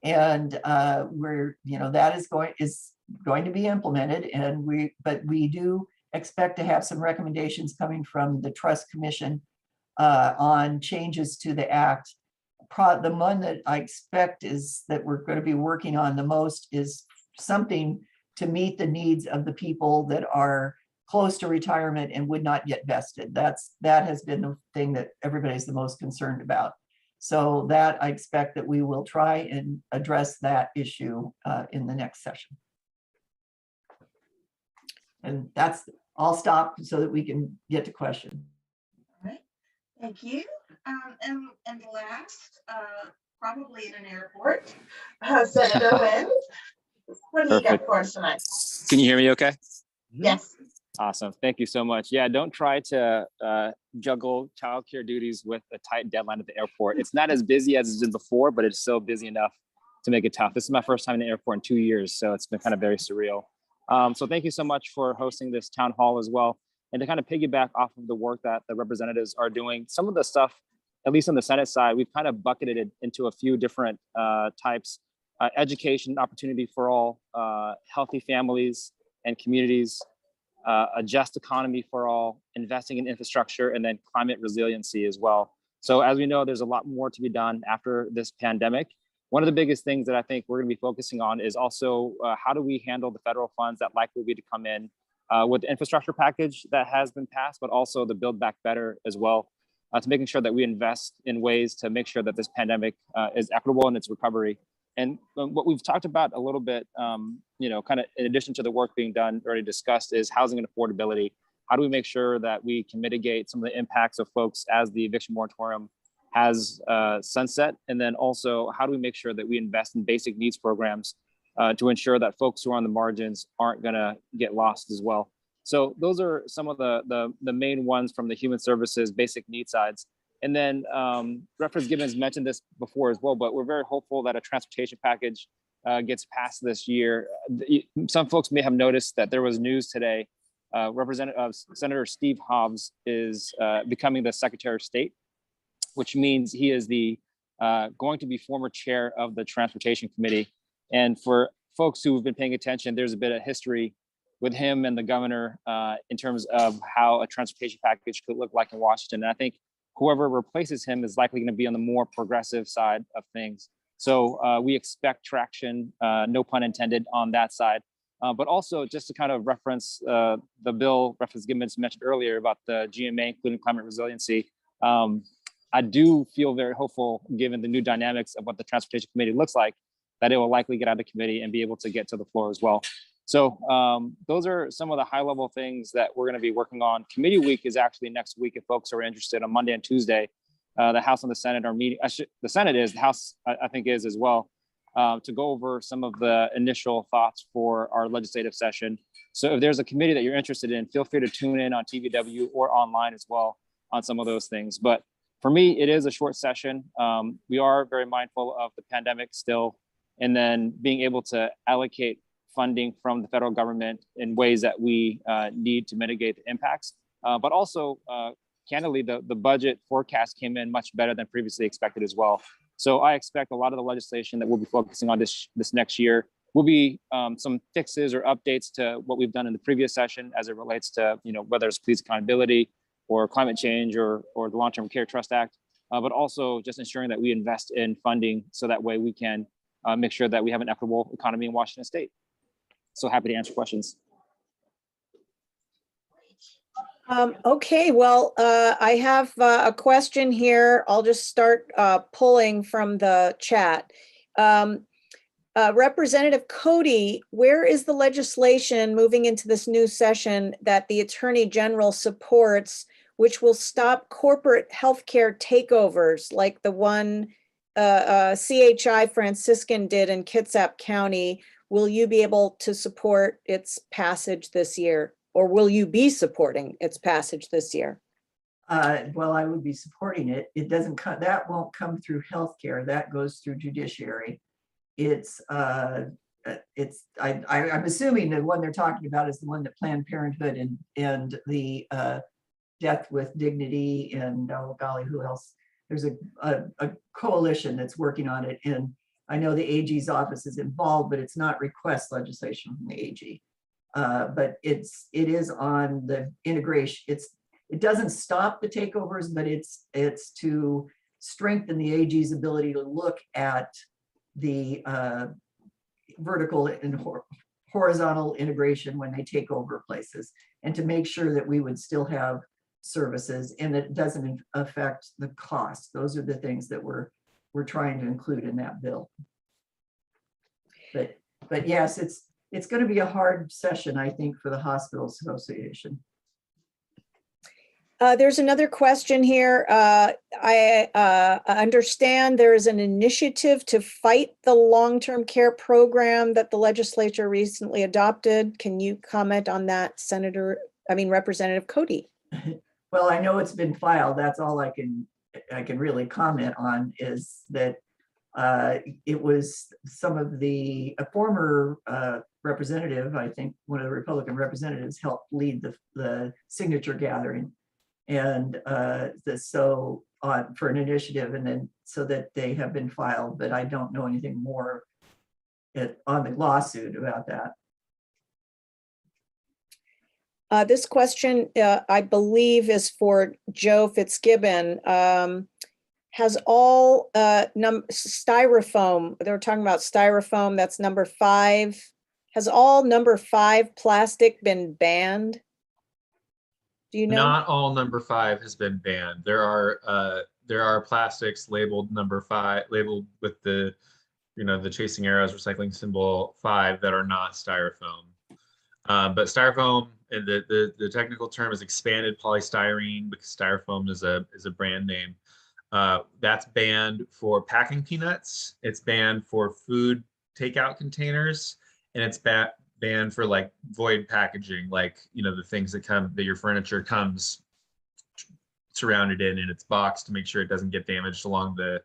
And that is going to be implemented, but we do expect to have some recommendations coming from the Trust Commission on changes to the act. The one that I expect is that we're going to be working on the most is something to meet the needs of the people that are close to retirement and would not get vested. That has been the thing that everybody's the most concerned about. So that I expect that we will try and address that issue in the next session. And I'll stop so that we can get to questions. All right, thank you. And last, probably in an airport, Senator Wynn, what do you got for us tonight? Can you hear me okay? Yes. Awesome. Thank you so much. Yeah, don't try to juggle childcare duties with a tight deadline at the airport. It's not as busy as it's been before, but it's still busy enough to make it tough. This is my first time in the airport in 2 years, so it's been kind of very surreal. So thank you so much for hosting this town hall as well. And to kind of piggyback off of the work that the representatives are doing, some of the stuff, at least on the Senate side, we've kind of bucketed it into a few different types. Education opportunity for all, healthy families and communities, a just economy for all, investing in infrastructure, and then climate resiliency as well. So as we know, there's a lot more to be done after this pandemic. One of the biggest things that I think we're going to be focusing on is also how do we handle the federal funds that likely will be to come in with the infrastructure package that has been passed, but also the Build Back Better as well, to making sure that we invest in ways to make sure that this pandemic is equitable in its recovery. And what we've talked about a little bit, kind of in addition to the work being done, already discussed, is housing and affordability. How do we make sure that we can mitigate some of the impacts of folks as the eviction moratorium has sunset? And then also, how do we make sure that we invest in basic needs programs to ensure that folks who are on the margins aren't gonna get lost as well? So those are some of the main ones from the human services basic needs sides. And then Representative Gibbons mentioned this before as well, but we're very hopeful that a transportation package gets passed this year. Some folks may have noticed that there was news today. Senator Steve Hobbs is becoming the Secretary of State, which means he is going to be former chair of the Transportation Committee. And for folks who have been paying attention, there's a bit of history with him and the governor in terms of how a transportation package could look like in Washington. And I think whoever replaces him is likely going to be on the more progressive side of things. So we expect traction, no pun intended, on that side. But also just to kind of reference the bill Representative Gibbons mentioned earlier about the GMA, including climate resiliency. I do feel very hopeful, given the new dynamics of what the Transportation Committee looks like, that it will likely get out of committee and be able to get to the floor as well. So those are some of the high level things that we're going to be working on. Committee week is actually next week if folks are interested, on Monday and Tuesday. The House and the Senate are meeting. The Senate is, the House I think is as well, to go over some of the initial thoughts for our legislative session. So if there's a committee that you're interested in, feel free to tune in on TVW or online as well on some of those things. But for me, it is a short session. We are very mindful of the pandemic still, and then being able to allocate funding from the federal government in ways that we need to mitigate the impacts, but also candidly, the budget forecast came in much better than previously expected as well. So I expect a lot of the legislation that we'll be focusing on this next year will be some fixes or updates to what we've done in the previous session as it relates to, whether it's police accountability or climate change or the Long-Term Care Trust Act, but also just ensuring that we invest in funding so that way we can make sure that we have an equitable economy in Washington State. So happy to answer questions. Okay, well, I have a question here. I'll just start pulling from the chat. Representative Cody, where is the legislation moving into this new session that the Attorney General supports, which will stop corporate healthcare takeovers like the one CHI Franciscan did in Kitsap County? Will you be able to support its passage this year? Or will you be supporting its passage this year? Well, I would be supporting it. It doesn't come, that won't come through healthcare. That goes through judiciary. I'm assuming the one they're talking about is the one that Planned Parenthood and the Death with Dignity and, oh golly, who else? There's a coalition that's working on it. And I know the AG's office is involved, but it's not request legislation from the AG. But it is on the integration. It doesn't stop the takeovers, but it's to strengthen the AG's ability to look at the vertical and horizontal integration when they take over places, and to make sure that we would still have services and that it doesn't affect the cost. Those are the things that we're trying to include in that bill. But yes, it's going to be a hard session, I think, for the Hospital Association. There's another question here. I understand there is an initiative to fight the long-term care program that the legislature recently adopted. Can you comment on that, Representative Cody? Well, I know it's been filed. That's all I can really comment on, is that it was some of a former representative, I think one of the Republican representatives, helped lead the signature gathering, and for an initiative, and then so that they have been filed, but I don't know anything more on the lawsuit about that. This question, I believe, is for Joe Fitzgibbon. Has all styrofoam, they were talking about styrofoam, that's number 5. Has all number 5 plastic been banned? Do you know? Not all number 5 has been banned. There are plastics labeled number 5, labeled with the Chasing Arrows recycling symbol 5, that are not styrofoam. But styrofoam, and the technical term is expanded polystyrene, because styrofoam is a brand name. That's banned for packing peanuts. It's banned for food takeout containers, and it's banned for like void packaging, like the things that your furniture comes surrounded in its box, to make sure it doesn't get damaged along the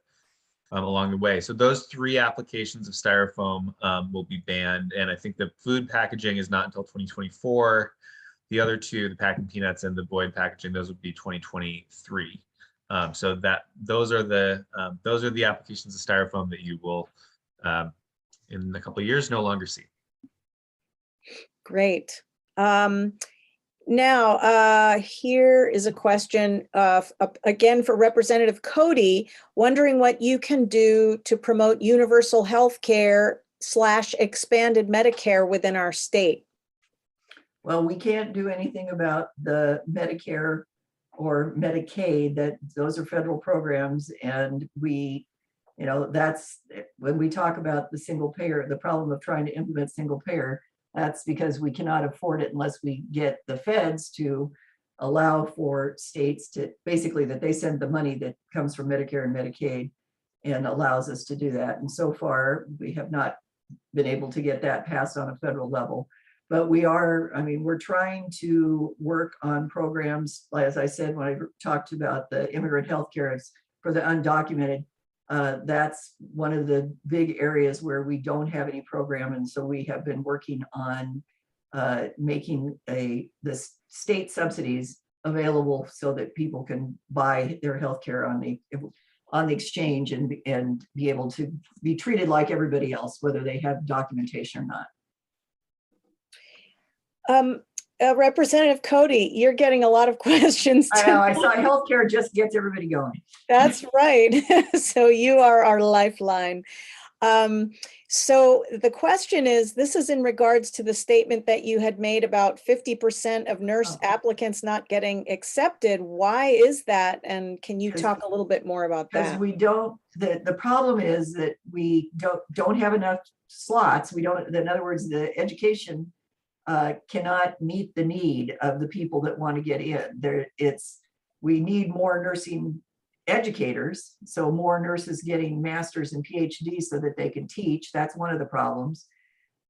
way. So those 3 applications of styrofoam will be banned, and I think the food packaging is not until 2024. The other 2, the packing peanuts and the void packaging, those would be 2023. So those are the applications of styrofoam that you will, in a couple of years, no longer see. Great. Now, here is a question again for Representative Cody, wondering what you can do to promote universal health care / expanded Medicare within our state. Well, we can't do anything about the Medicare or Medicaid. Those are federal programs, and that's when we talk about the single payer, the problem of trying to implement single payer. That's because we cannot afford it unless we get the feds to allow for states to basically that they send the money that comes from Medicare and Medicaid and allows us to do that. And so far, we have not been able to get that passed on a federal level. But we're trying to work on programs, as I said, when I talked about the immigrant health care for the undocumented. That's one of the big areas where we don't have any program. And so we have been working on making the state subsidies available so that people can buy their healthcare on the exchange and be able to be treated like everybody else, whether they have documentation or not. Representative Cody, you're getting a lot of questions. I know, I saw healthcare just gets everybody going. That's right. So you are our lifeline. So the question is, this is in regards to the statement that you had made about 50% of nurse applicants not getting accepted. Why is that? And can you talk a little bit more about Because that? we don't, the problem is that we don't have enough slots. We don't, in other words, the education cannot meet the need of the people that want to get in. We need more nursing educators, so more nurses getting masters and PhDs so that they can teach. That's one of the problems.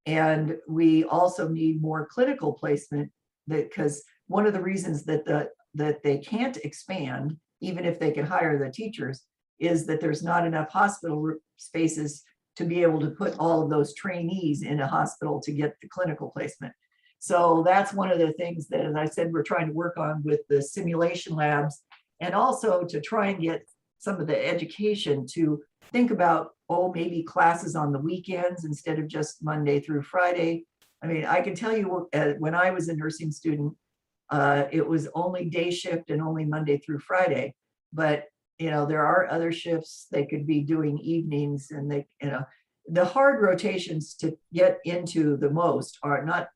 And we also need more clinical placement, because one of the reasons that they can't expand, even if they can hire the teachers, is that there's not enough hospital spaces to be able to put all of those trainees in a hospital to get the clinical placement. So that's one of the things that, as I said, we're trying to work on with the simulation labs, and also to try and get some of the education to think about, maybe classes on the weekends instead of just Monday through Friday. I mean, I can tell you when I was a nursing student, it was only day shift and only Monday through Friday. But, there are other shifts they could be doing evenings, and the hard rotations to get into the most are not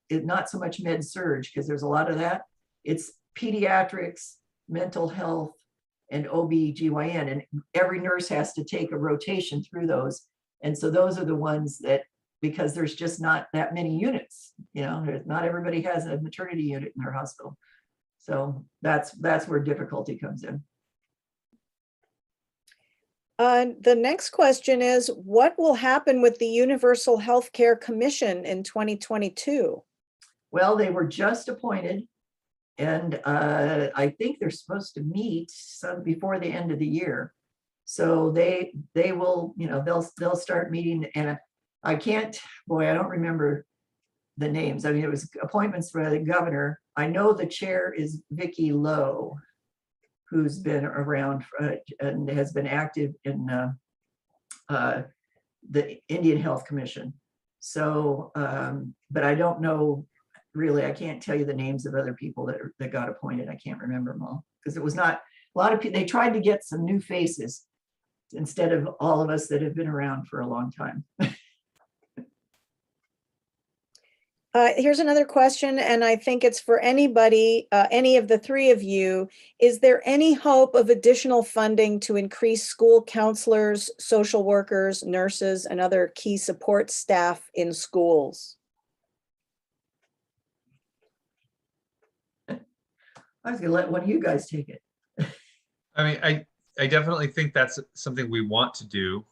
so much med surg, because there's a lot of that. It's pediatrics, mental health, and OB/GYN, and every nurse has to take a rotation through those. And so those are the ones that, because there's just not that many units, not everybody has a maternity unit in their hospital. So that's where difficulty comes in. The next question is, what will happen with the Universal Healthcare Commission in 2022? Well, they were just appointed, and I think they're supposed to meet before the end of the year. So they will, they'll start meeting, and I don't remember the names. I mean, it was appointments for the governor. I know the chair is Vicki Lowe, who's been around and has been active in the Indian Health Commission. So, but I don't know, really, I can't tell you the names of other people that got appointed. I can't remember them all, because it was not, a lot of people, they tried to get some new faces instead of all of us that have been around for a long time. Here's another question, and I think it's for anybody, any of the three of you. Is there any hope of additional funding to increase school counselors, social workers, nurses, and other key support staff in schools? I was gonna let one of you guys take it. I mean, I definitely think that's something we want to do.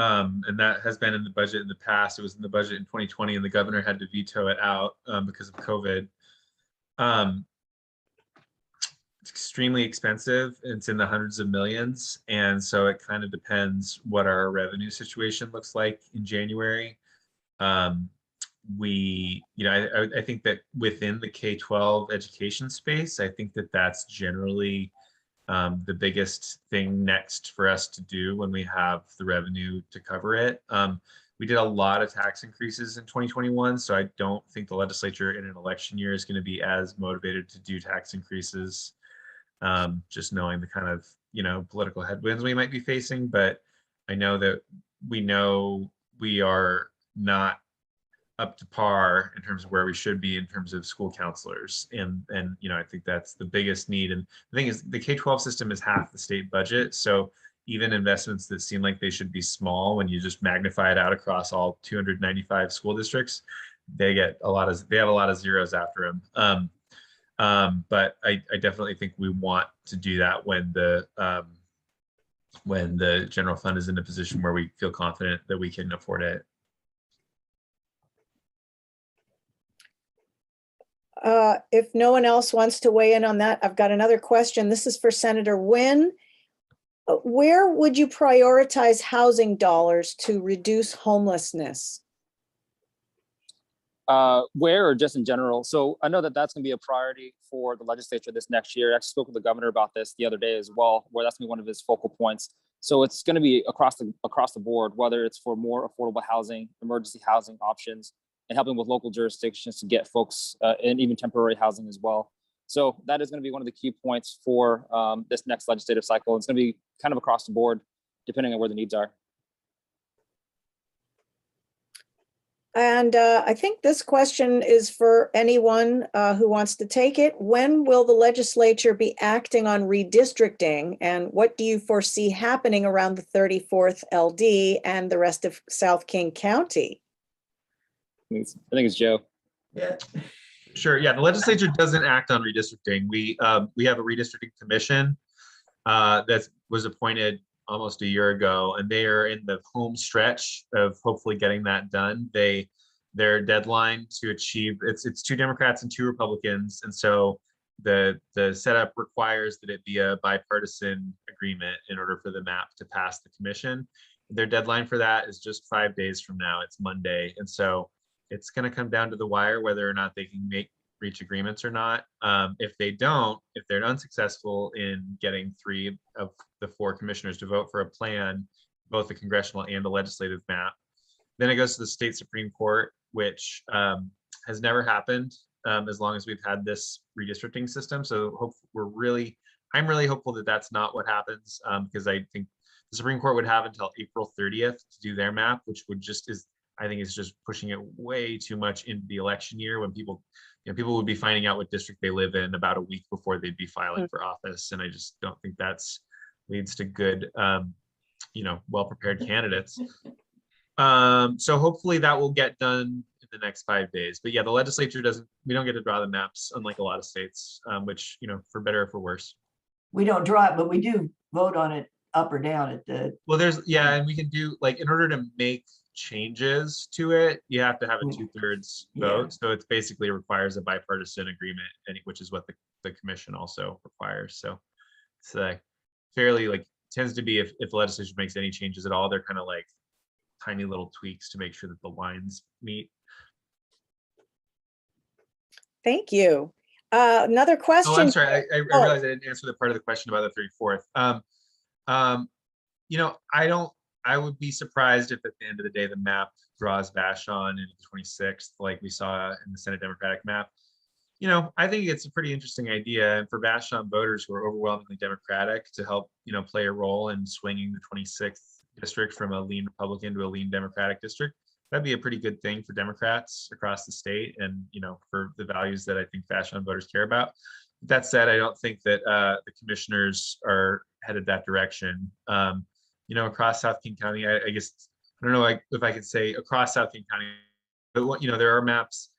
And that has been in the budget in the past. It was in the budget in 2020, and the governor had to veto it out because of COVID. It's extremely expensive. It's in the hundreds of millions. And so it kind of depends what our revenue situation looks like in January. I think that within the K-12 education space, I think that that's generally the biggest thing next for us to do when we have the revenue to cover it. We did a lot of tax increases in 2021, so I don't think the legislature in an election year is going to be as motivated to do tax increases, just knowing the kind of, political headwinds we might be facing. But I know that we are not up to par in terms of where we should be in terms of school counselors. And I think that's the biggest need. And the thing is, the K-12 system is half the state budget. So even investments that seem like they should be small, when you just magnify it out across all 295 school districts, they have a lot of zeros after them. But I definitely think we want to do that when the general fund is in a position where we feel confident that we can afford it. If no one else wants to weigh in on that, I've got another question. This is for Senator Wynn. Where would you prioritize housing dollars to reduce homelessness? Where or just in general? So I know that that's going to be a priority for the legislature this next year. I actually spoke with the governor about this the other day as well, where that's going to be one of his focal points. So it's going to be across the board, whether it's for more affordable housing, emergency housing options, and helping with local jurisdictions to get folks in even temporary housing as well. So that is going to be one of the key points for this next legislative cycle. It's going to be kind of across the board, depending on where the needs are. And I think this question is for anyone who wants to take it. When will the legislature be acting on redistricting? And what do you foresee happening around the 34th LD and the rest of South King County? I think it's Joe. Yeah. Sure. Yeah, the legislature doesn't act on redistricting. We have a redistricting commission that was appointed almost a year ago, and they are in the home stretch of hopefully getting that done. Their deadline to achieve it's 2 Democrats and 2 Republicans, and so the setup requires that it be a bipartisan agreement in order for the map to pass the commission. Their deadline for that is just 5 days from now. It's Monday, and so it's going to come down to the wire whether or not they can reach agreements or not. If they're unsuccessful in getting 3 of the 4 commissioners to vote for a plan, both the congressional and the legislative map, then it goes to the state Supreme Court, which has never happened as long as we've had this redistricting system. So I'm really hopeful that that's not what happens, because I think the Supreme Court would have until April 30th to do their map, which would I think it's just pushing it way too much into the election year when people would be finding out what district they live in about a week before they'd be filing for office. And I just don't think leads to good, well-prepared candidates. So hopefully that will get done in the next 5 days. But yeah, the legislature we don't get to draw the maps, unlike a lot of states, which, for better or for worse. We don't draw it, but we do vote on it up or down at the. Well, and we can do, in order to make changes to it, you have to have a 2/3 vote. So it basically requires a bipartisan agreement, which is what the commission also requires. So it's fairly tends to be if the legislature makes any changes at all, they're kind of tiny little tweaks to make sure that the lines meet. Thank you. Another question. Oh, I'm sorry. I realized I didn't answer the part of the question about the 34th. I would be surprised if at the end of the day the map draws Vashon into the 26th, like we saw in the Senate Democratic map. I think it's a pretty interesting idea, and for Vashon voters who are overwhelmingly Democratic to help, play a role in swinging the 26th district from a lean Republican to a lean Democratic district. That'd be a pretty good thing for Democrats across the state, and for the values that I think Vashon voters care about. That said, I don't think that the commissioners are headed that direction. Across South King County, I guess, I don't know if I could say across South King County, but there are maps,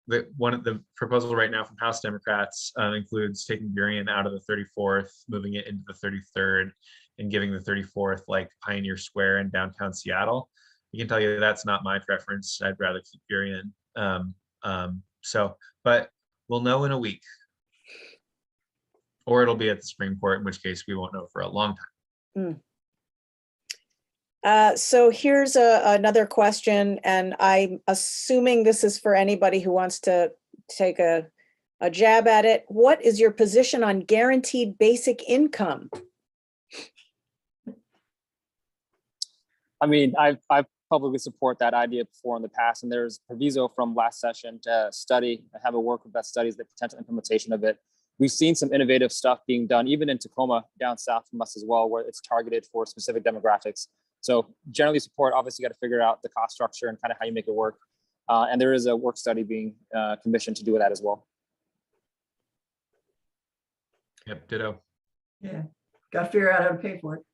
that one of the proposal right now from House Democrats includes taking Burien out of the 34th, moving it into the 33rd, and giving the 34th Pioneer Square in downtown Seattle. I can tell you that's not my preference. I'd rather keep Burien. But we'll know in a week, or it'll be at the Supreme Court, in which case we won't know for a long time. So here's another question, and I'm assuming this is for anybody who wants to take a jab at it. What is your position on guaranteed basic income? I mean, I've publicly support that idea before in the past, and there's proviso from last session to have a work with that studies the potential implementation of it. We've seen some innovative stuff being done, even in Tacoma, down south from us as well, where it's targeted for specific demographics. So generally support, obviously you got to figure out the cost structure and kind of how you make it work. And there is a work study being commissioned to do with that as well. Yep, ditto. Yeah, got to figure out how to pay for it.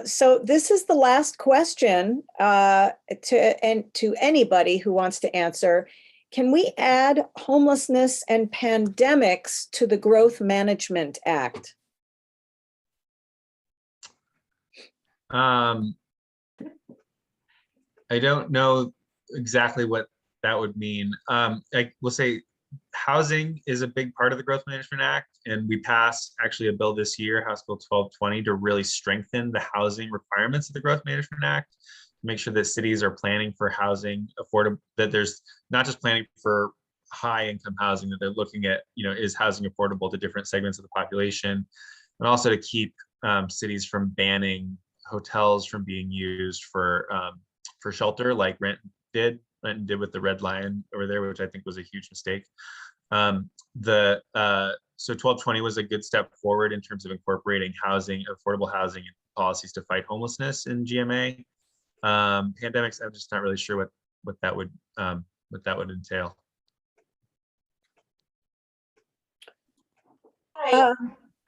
So this is the last question to anybody who wants to answer. Can we add homelessness and pandemics to the Growth Management Act? I don't know exactly what that would mean. I will say housing is a big part of the Growth Management Act, and we passed actually a bill this year, House Bill 1220, to really strengthen the housing requirements of the Growth Management Act, make sure that cities are planning for housing affordable, that there's not just planning for high income housing, that they're looking at, is housing affordable to different segments of the population, and also to keep cities from banning hotels from being used for shelter, like Renton did with the Red Lion over there, which I think was a huge mistake. So 1220 was a good step forward in terms of incorporating housing, affordable housing policies to fight homelessness in GMA. Pandemics, I'm just not really sure what that would entail.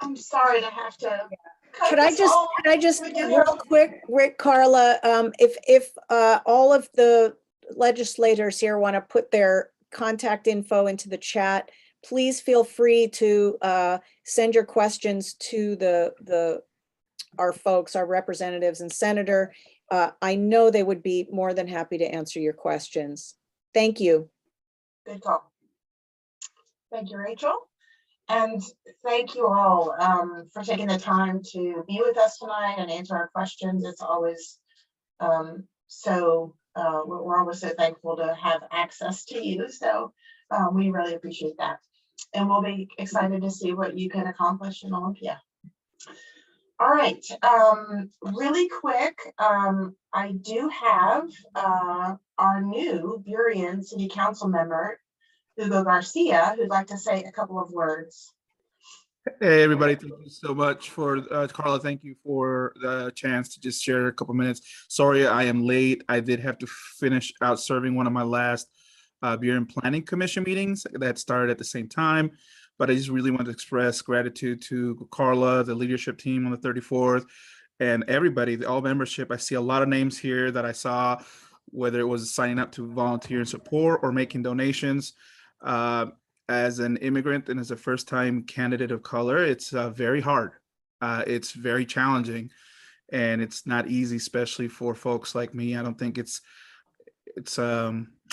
I'm sorry to have to. Could I just real quick, Rick, Carla, if all of the legislators here want to put their contact info into the chat, please feel free to send your questions to our folks, our representatives and senator. I know they would be more than happy to answer your questions. Thank you. Good call. Thank you, Rachel. And thank you all for taking the time to be with us tonight and answer our questions. It's always we're always so thankful to have access to you. So we really appreciate that. And we'll be excited to see what you can accomplish in Olympia. All right, really quick, I do have our new Burien City Council member, Hugo Garcia, who'd like to say a couple of words. Hey, everybody. Thank you so much for, Carla, thank you for the chance to just share a couple minutes. Sorry, I am late. I did have to finish out serving one of my last Burien Planning Commission meetings that started at the same time. But I just really want to express gratitude to Carla, the leadership team on the 34th, and everybody, all membership. I see a lot of names here that I saw, whether it was signing up to volunteer and support or making donations. As an immigrant and as a first-time candidate of color, it's very hard. It's very challenging, and it's not easy, especially for folks like me. I don't think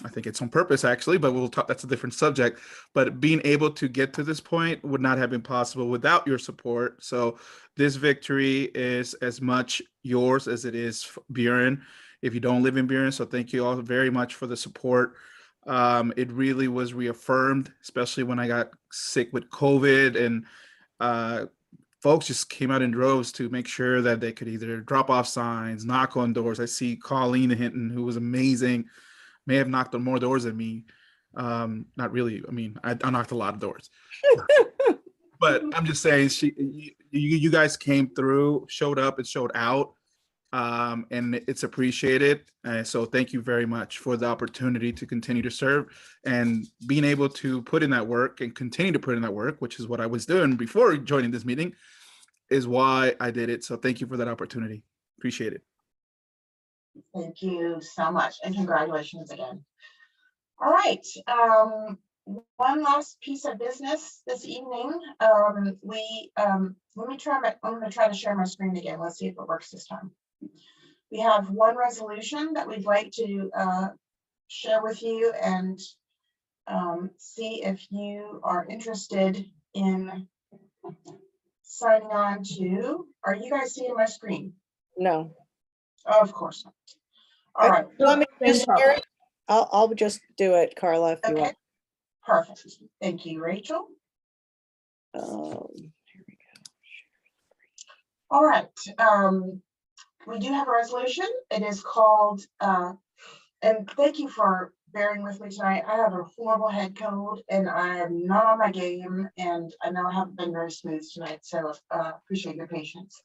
I think it's on purpose, actually, but we'll talk, that's a different subject. But being able to get to this point would not have been possible without your support. So this victory is as much yours as it is Burien if you don't live in Burien. So thank you all very much for the support. It really was reaffirmed, especially when I got sick with COVID, and folks just came out in droves to make sure that they could either drop off signs, knock on doors. I see Colleen Hinton, who was amazing, may have knocked on more doors than me. Not really. I mean, I knocked a lot of doors. But I'm just saying, you guys came through, showed up and showed out. And it's appreciated. So thank you very much for the opportunity to continue to serve, and being able to put in that work and continue to put in that work, which is what I was doing before joining this meeting, is why I did it. So thank you for that opportunity. Appreciate it. Thank you so much, and congratulations again. All right, one last piece of business this evening. I'm going to try to share my screen again. Let's see if it works this time. We have one resolution that we'd like to share with you and see if you are interested in signing on to. Are you guys seeing my screen? No. Of course not. All right. You want me to just share it? I'll just do it, Carla, if you want. Perfect. Thank you, Rachel. Here we go. All right. We do have a resolution. It is called, and thank you for bearing with me tonight. I have a horrible head cold and I am not on my game, and I know I haven't been very smooth tonight, so appreciate your patience.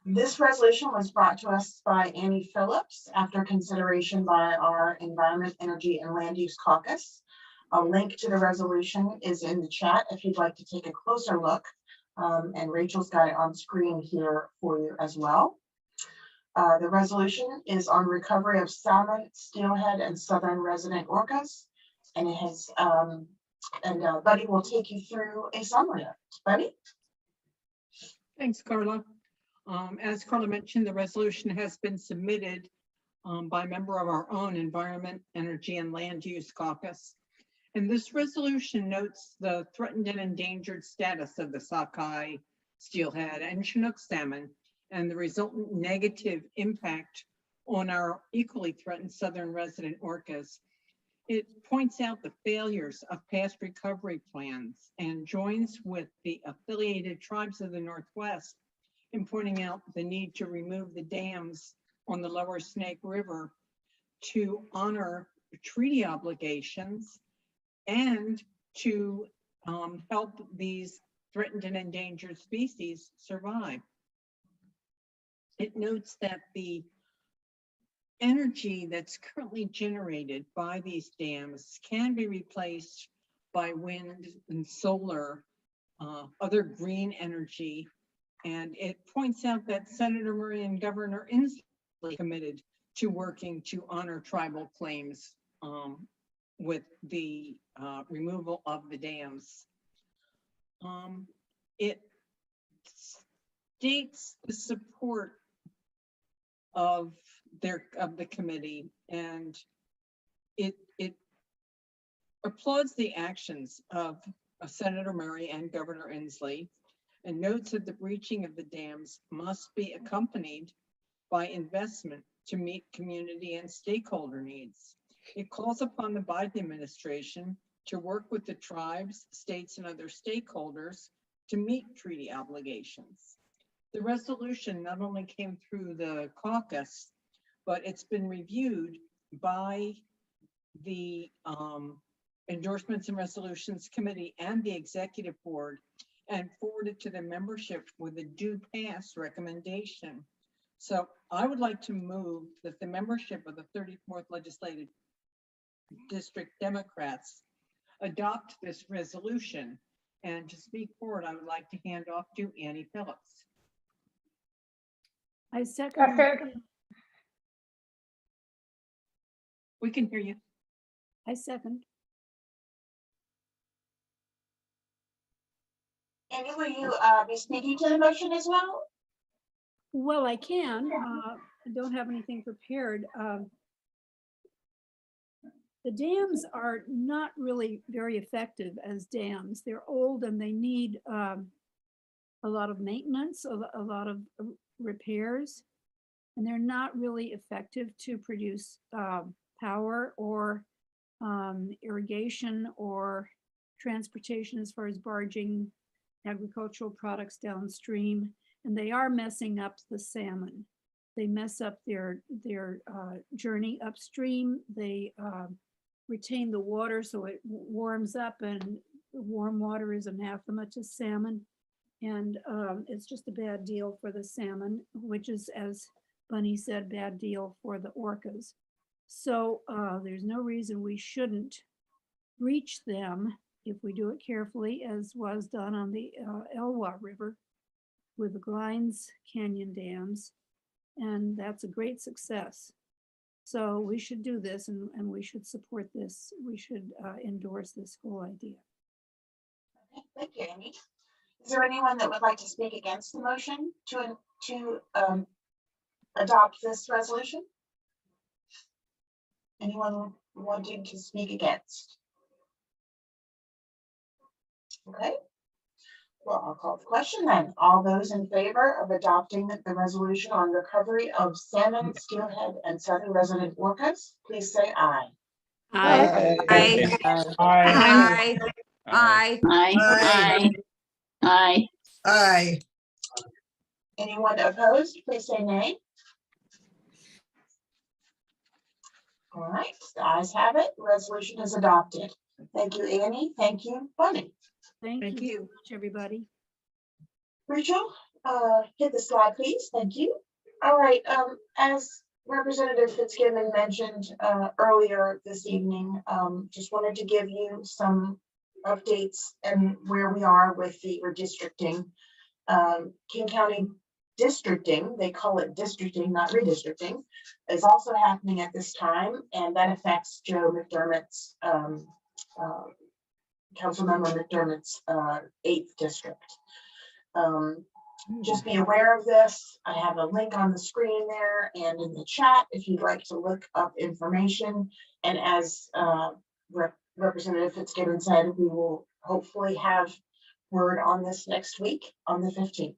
This resolution was brought to us by Annie Phillips after consideration by our Environment, Energy, and Land Use Caucus. A link to the resolution is in the chat if you'd like to take a closer look. And Rachel's got it on screen here for you as well. The resolution is on recovery of salmon, steelhead, and southern resident orcas. And it has, Buddy will take you through a summary of it. Buddy? Thanks, Carla. As Carla mentioned, the resolution has been submitted by a member of our own Environment, Energy, and Land Use Caucus. And this resolution notes the threatened and endangered status of the sockeye, steelhead, and Chinook salmon and the resultant negative impact on our equally threatened southern resident orcas. It points out the failures of past recovery plans and joins with the affiliated tribes of the Northwest in pointing out the need to remove the dams on the lower Snake River to honor treaty obligations and to help these threatened and endangered species survive. It notes that the energy that's currently generated by these dams can be replaced by wind and solar, other green energy. And it points out that Senator Murray and Governor Inslee committed to working to honor tribal claims with the removal of the dams. It states the support of the committee, and it applauds the actions of Senator Murray and Governor Inslee, and notes that the breaching of the dams must be accompanied by investment to meet community and stakeholder needs. It calls upon the Biden administration to work with the tribes, states, and other stakeholders to meet treaty obligations. The resolution not only came through the caucus, but it's been reviewed by the Endorsements and Resolutions Committee and the Executive Board and forwarded to the membership with a due pass recommendation. So I would like to move that the membership of the 34th Legislative District Democrats adopt this resolution. And to speak for it, I would like to hand off to Annie Phillips. I second. We can hear you. I second. Annie, will you be speaking to the motion as well? Well, I can. I don't have anything prepared. The dams are not really very effective as dams. They're old and they need a lot of maintenance, a lot of repairs, and they're not really effective to produce power or irrigation or transportation as far as barging agricultural products downstream, and they are messing up the salmon. They mess up their journey upstream. They retain the water so it warms up, and warm water is anathema to salmon. And it's just a bad deal for the salmon, which is, as Bunny said, bad deal for the orcas. So there's no reason we shouldn't reach them if we do it carefully, as was done on the Elwha River with the Glines Canyon dams. And that's a great success. So we should do this, and we should support this. We should endorse this whole idea. Okay, thank you, Amy. Is there anyone that would like to speak against the motion to adopt this resolution? Anyone wanting to speak against? Okay. Well, I'll call the question then. All those in favor of adopting the resolution on recovery of salmon, steelhead, and southern resident orcas, please say aye. Aye. Aye. Aye. Aye. Aye. Aye. Aye. Anyone opposed, please say nay. All right, the ayes have it. The resolution is adopted. Thank you, Annie. Thank you, Bunny. Thank you so much, everybody. Rachel, hit the slide, please. Thank you. All right, as Representative Fitzgibbon mentioned earlier this evening, just wanted to give you some updates and where we are with the redistricting. King County districting, they call it districting, not redistricting, is also happening at this time, and that affects Joe McDermott's, Councilmember McDermott's 8th district. Just be aware of this. I have a link on the screen there and in the chat if you'd like to look up information. And as Representative Fitzgibbon said, we will hopefully have word on this next week on the 15th.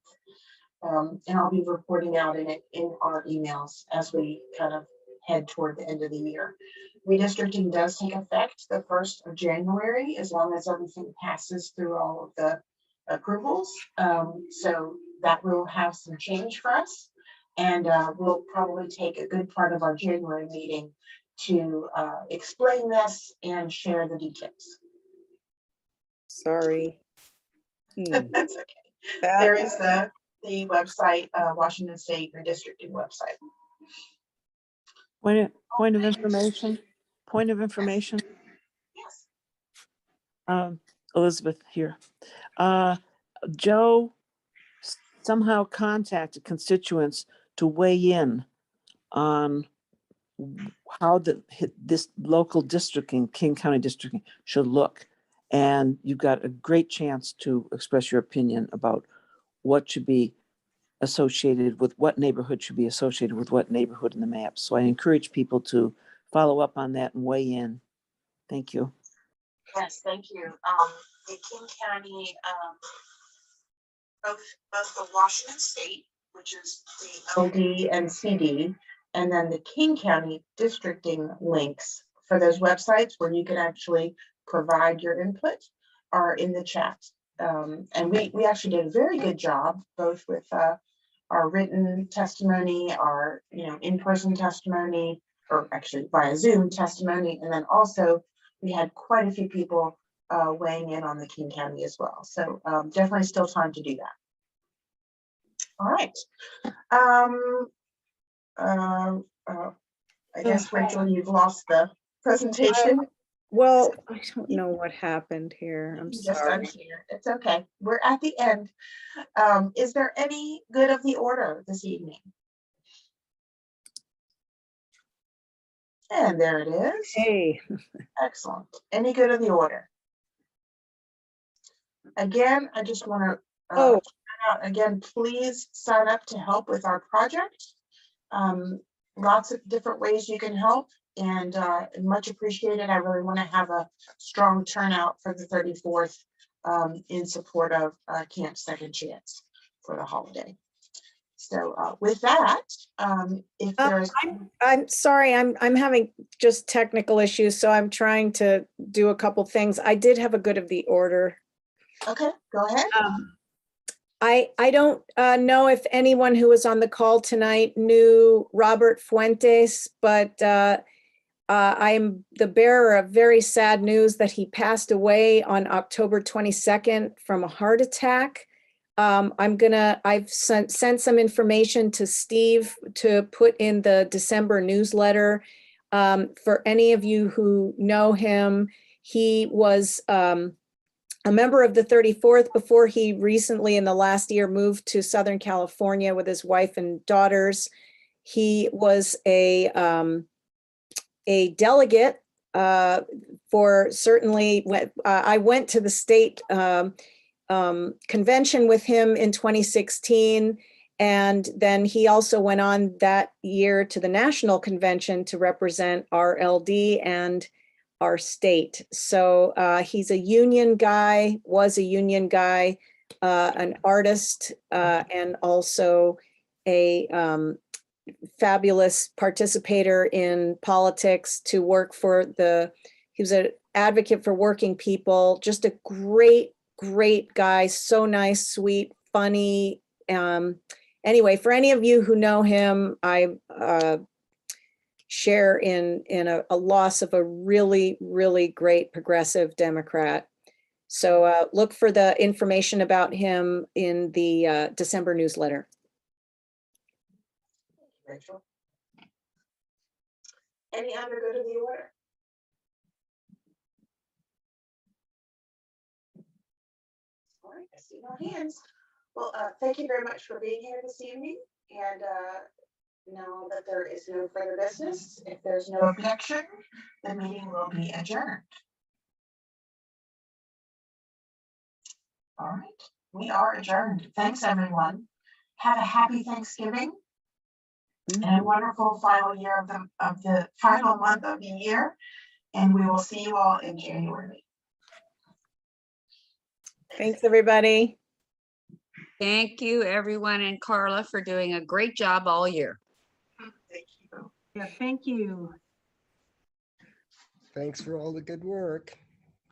And I'll be reporting out in it in our emails as we kind of head toward the end of the year. Redistricting does take effect the 1st of January, as long as everything passes through all of the approvals. So that will have some change for us. And we'll probably take a good part of our January meeting to explain this and share the details. Sorry. That's okay. There is the website, Washington State Redistricting website. Point of information. Yes. Elizabeth here. Joe somehow contacted constituents to weigh in on how this local districting, King County districting, should look. And you've got a great chance to express your opinion about what should be associated with what neighborhood should be associated with what neighborhood in the map. So I encourage people to follow up on that and weigh in. Thank you. Yes, thank you. The King County, both the Washington State, which is the LD and CD, and then the King County districting links for those websites where you can actually provide your input are in the chat. And we actually did a very good job, both with our written testimony, our in-person testimony, or actually via Zoom testimony, and then also we had quite a few people weighing in on the King County as well. So definitely still time to do that. All right. I guess, Rachel, you've lost the presentation. Well, I don't know what happened here. I'm Just sorry. unshare. It's okay. We're at the end. Is there any good of the order this evening? And there it is. Hey. Excellent. Any good of the order? Again, I just want to again, please sign up to help with our project. Lots of different ways you can help, and much appreciated. I really want to have a strong turnout for the 34th in support of Camp Second Chance for the holiday. So with that, if there's, I'm sorry, I'm having just technical issues, so I'm trying to do a couple things. I did have a good of the order. Okay, go ahead. I don't know if anyone who was on the call tonight knew Robert Fuentes, but I'm the bearer of very sad news that he passed away on October 22nd from a heart attack. I've sent some information to Steve to put in the December newsletter. For any of you who know him, he was a member of the 34th before he recently in the last year moved to Southern California with his wife and daughters. He was a delegate for certainly when I went to the state convention with him in 2016. And then he also went on that year to the national convention to represent our LD and our state. So he's a union guy, was a union guy, an artist, and also a fabulous participator in politics to work for he was an advocate for working people, just a great guy, so nice, sweet, funny. Anyway, for any of you who know him, I share in a loss of a really great progressive Democrat. So look for the information about him in the December newsletter. Rachel. Any other good of the order? All right, I see no hands. Well, thank you very much for being here this evening. And now that there is no further business, if there's no objection, the meeting will be adjourned. All right, we are adjourned. Thanks, everyone. Have a happy Thanksgiving and a wonderful final year of the final month of the year. And we will see you all in January. Thanks, everybody. Thank you, everyone, and Carla for doing a great job all year. Yeah, thank you. Thanks for all the good work.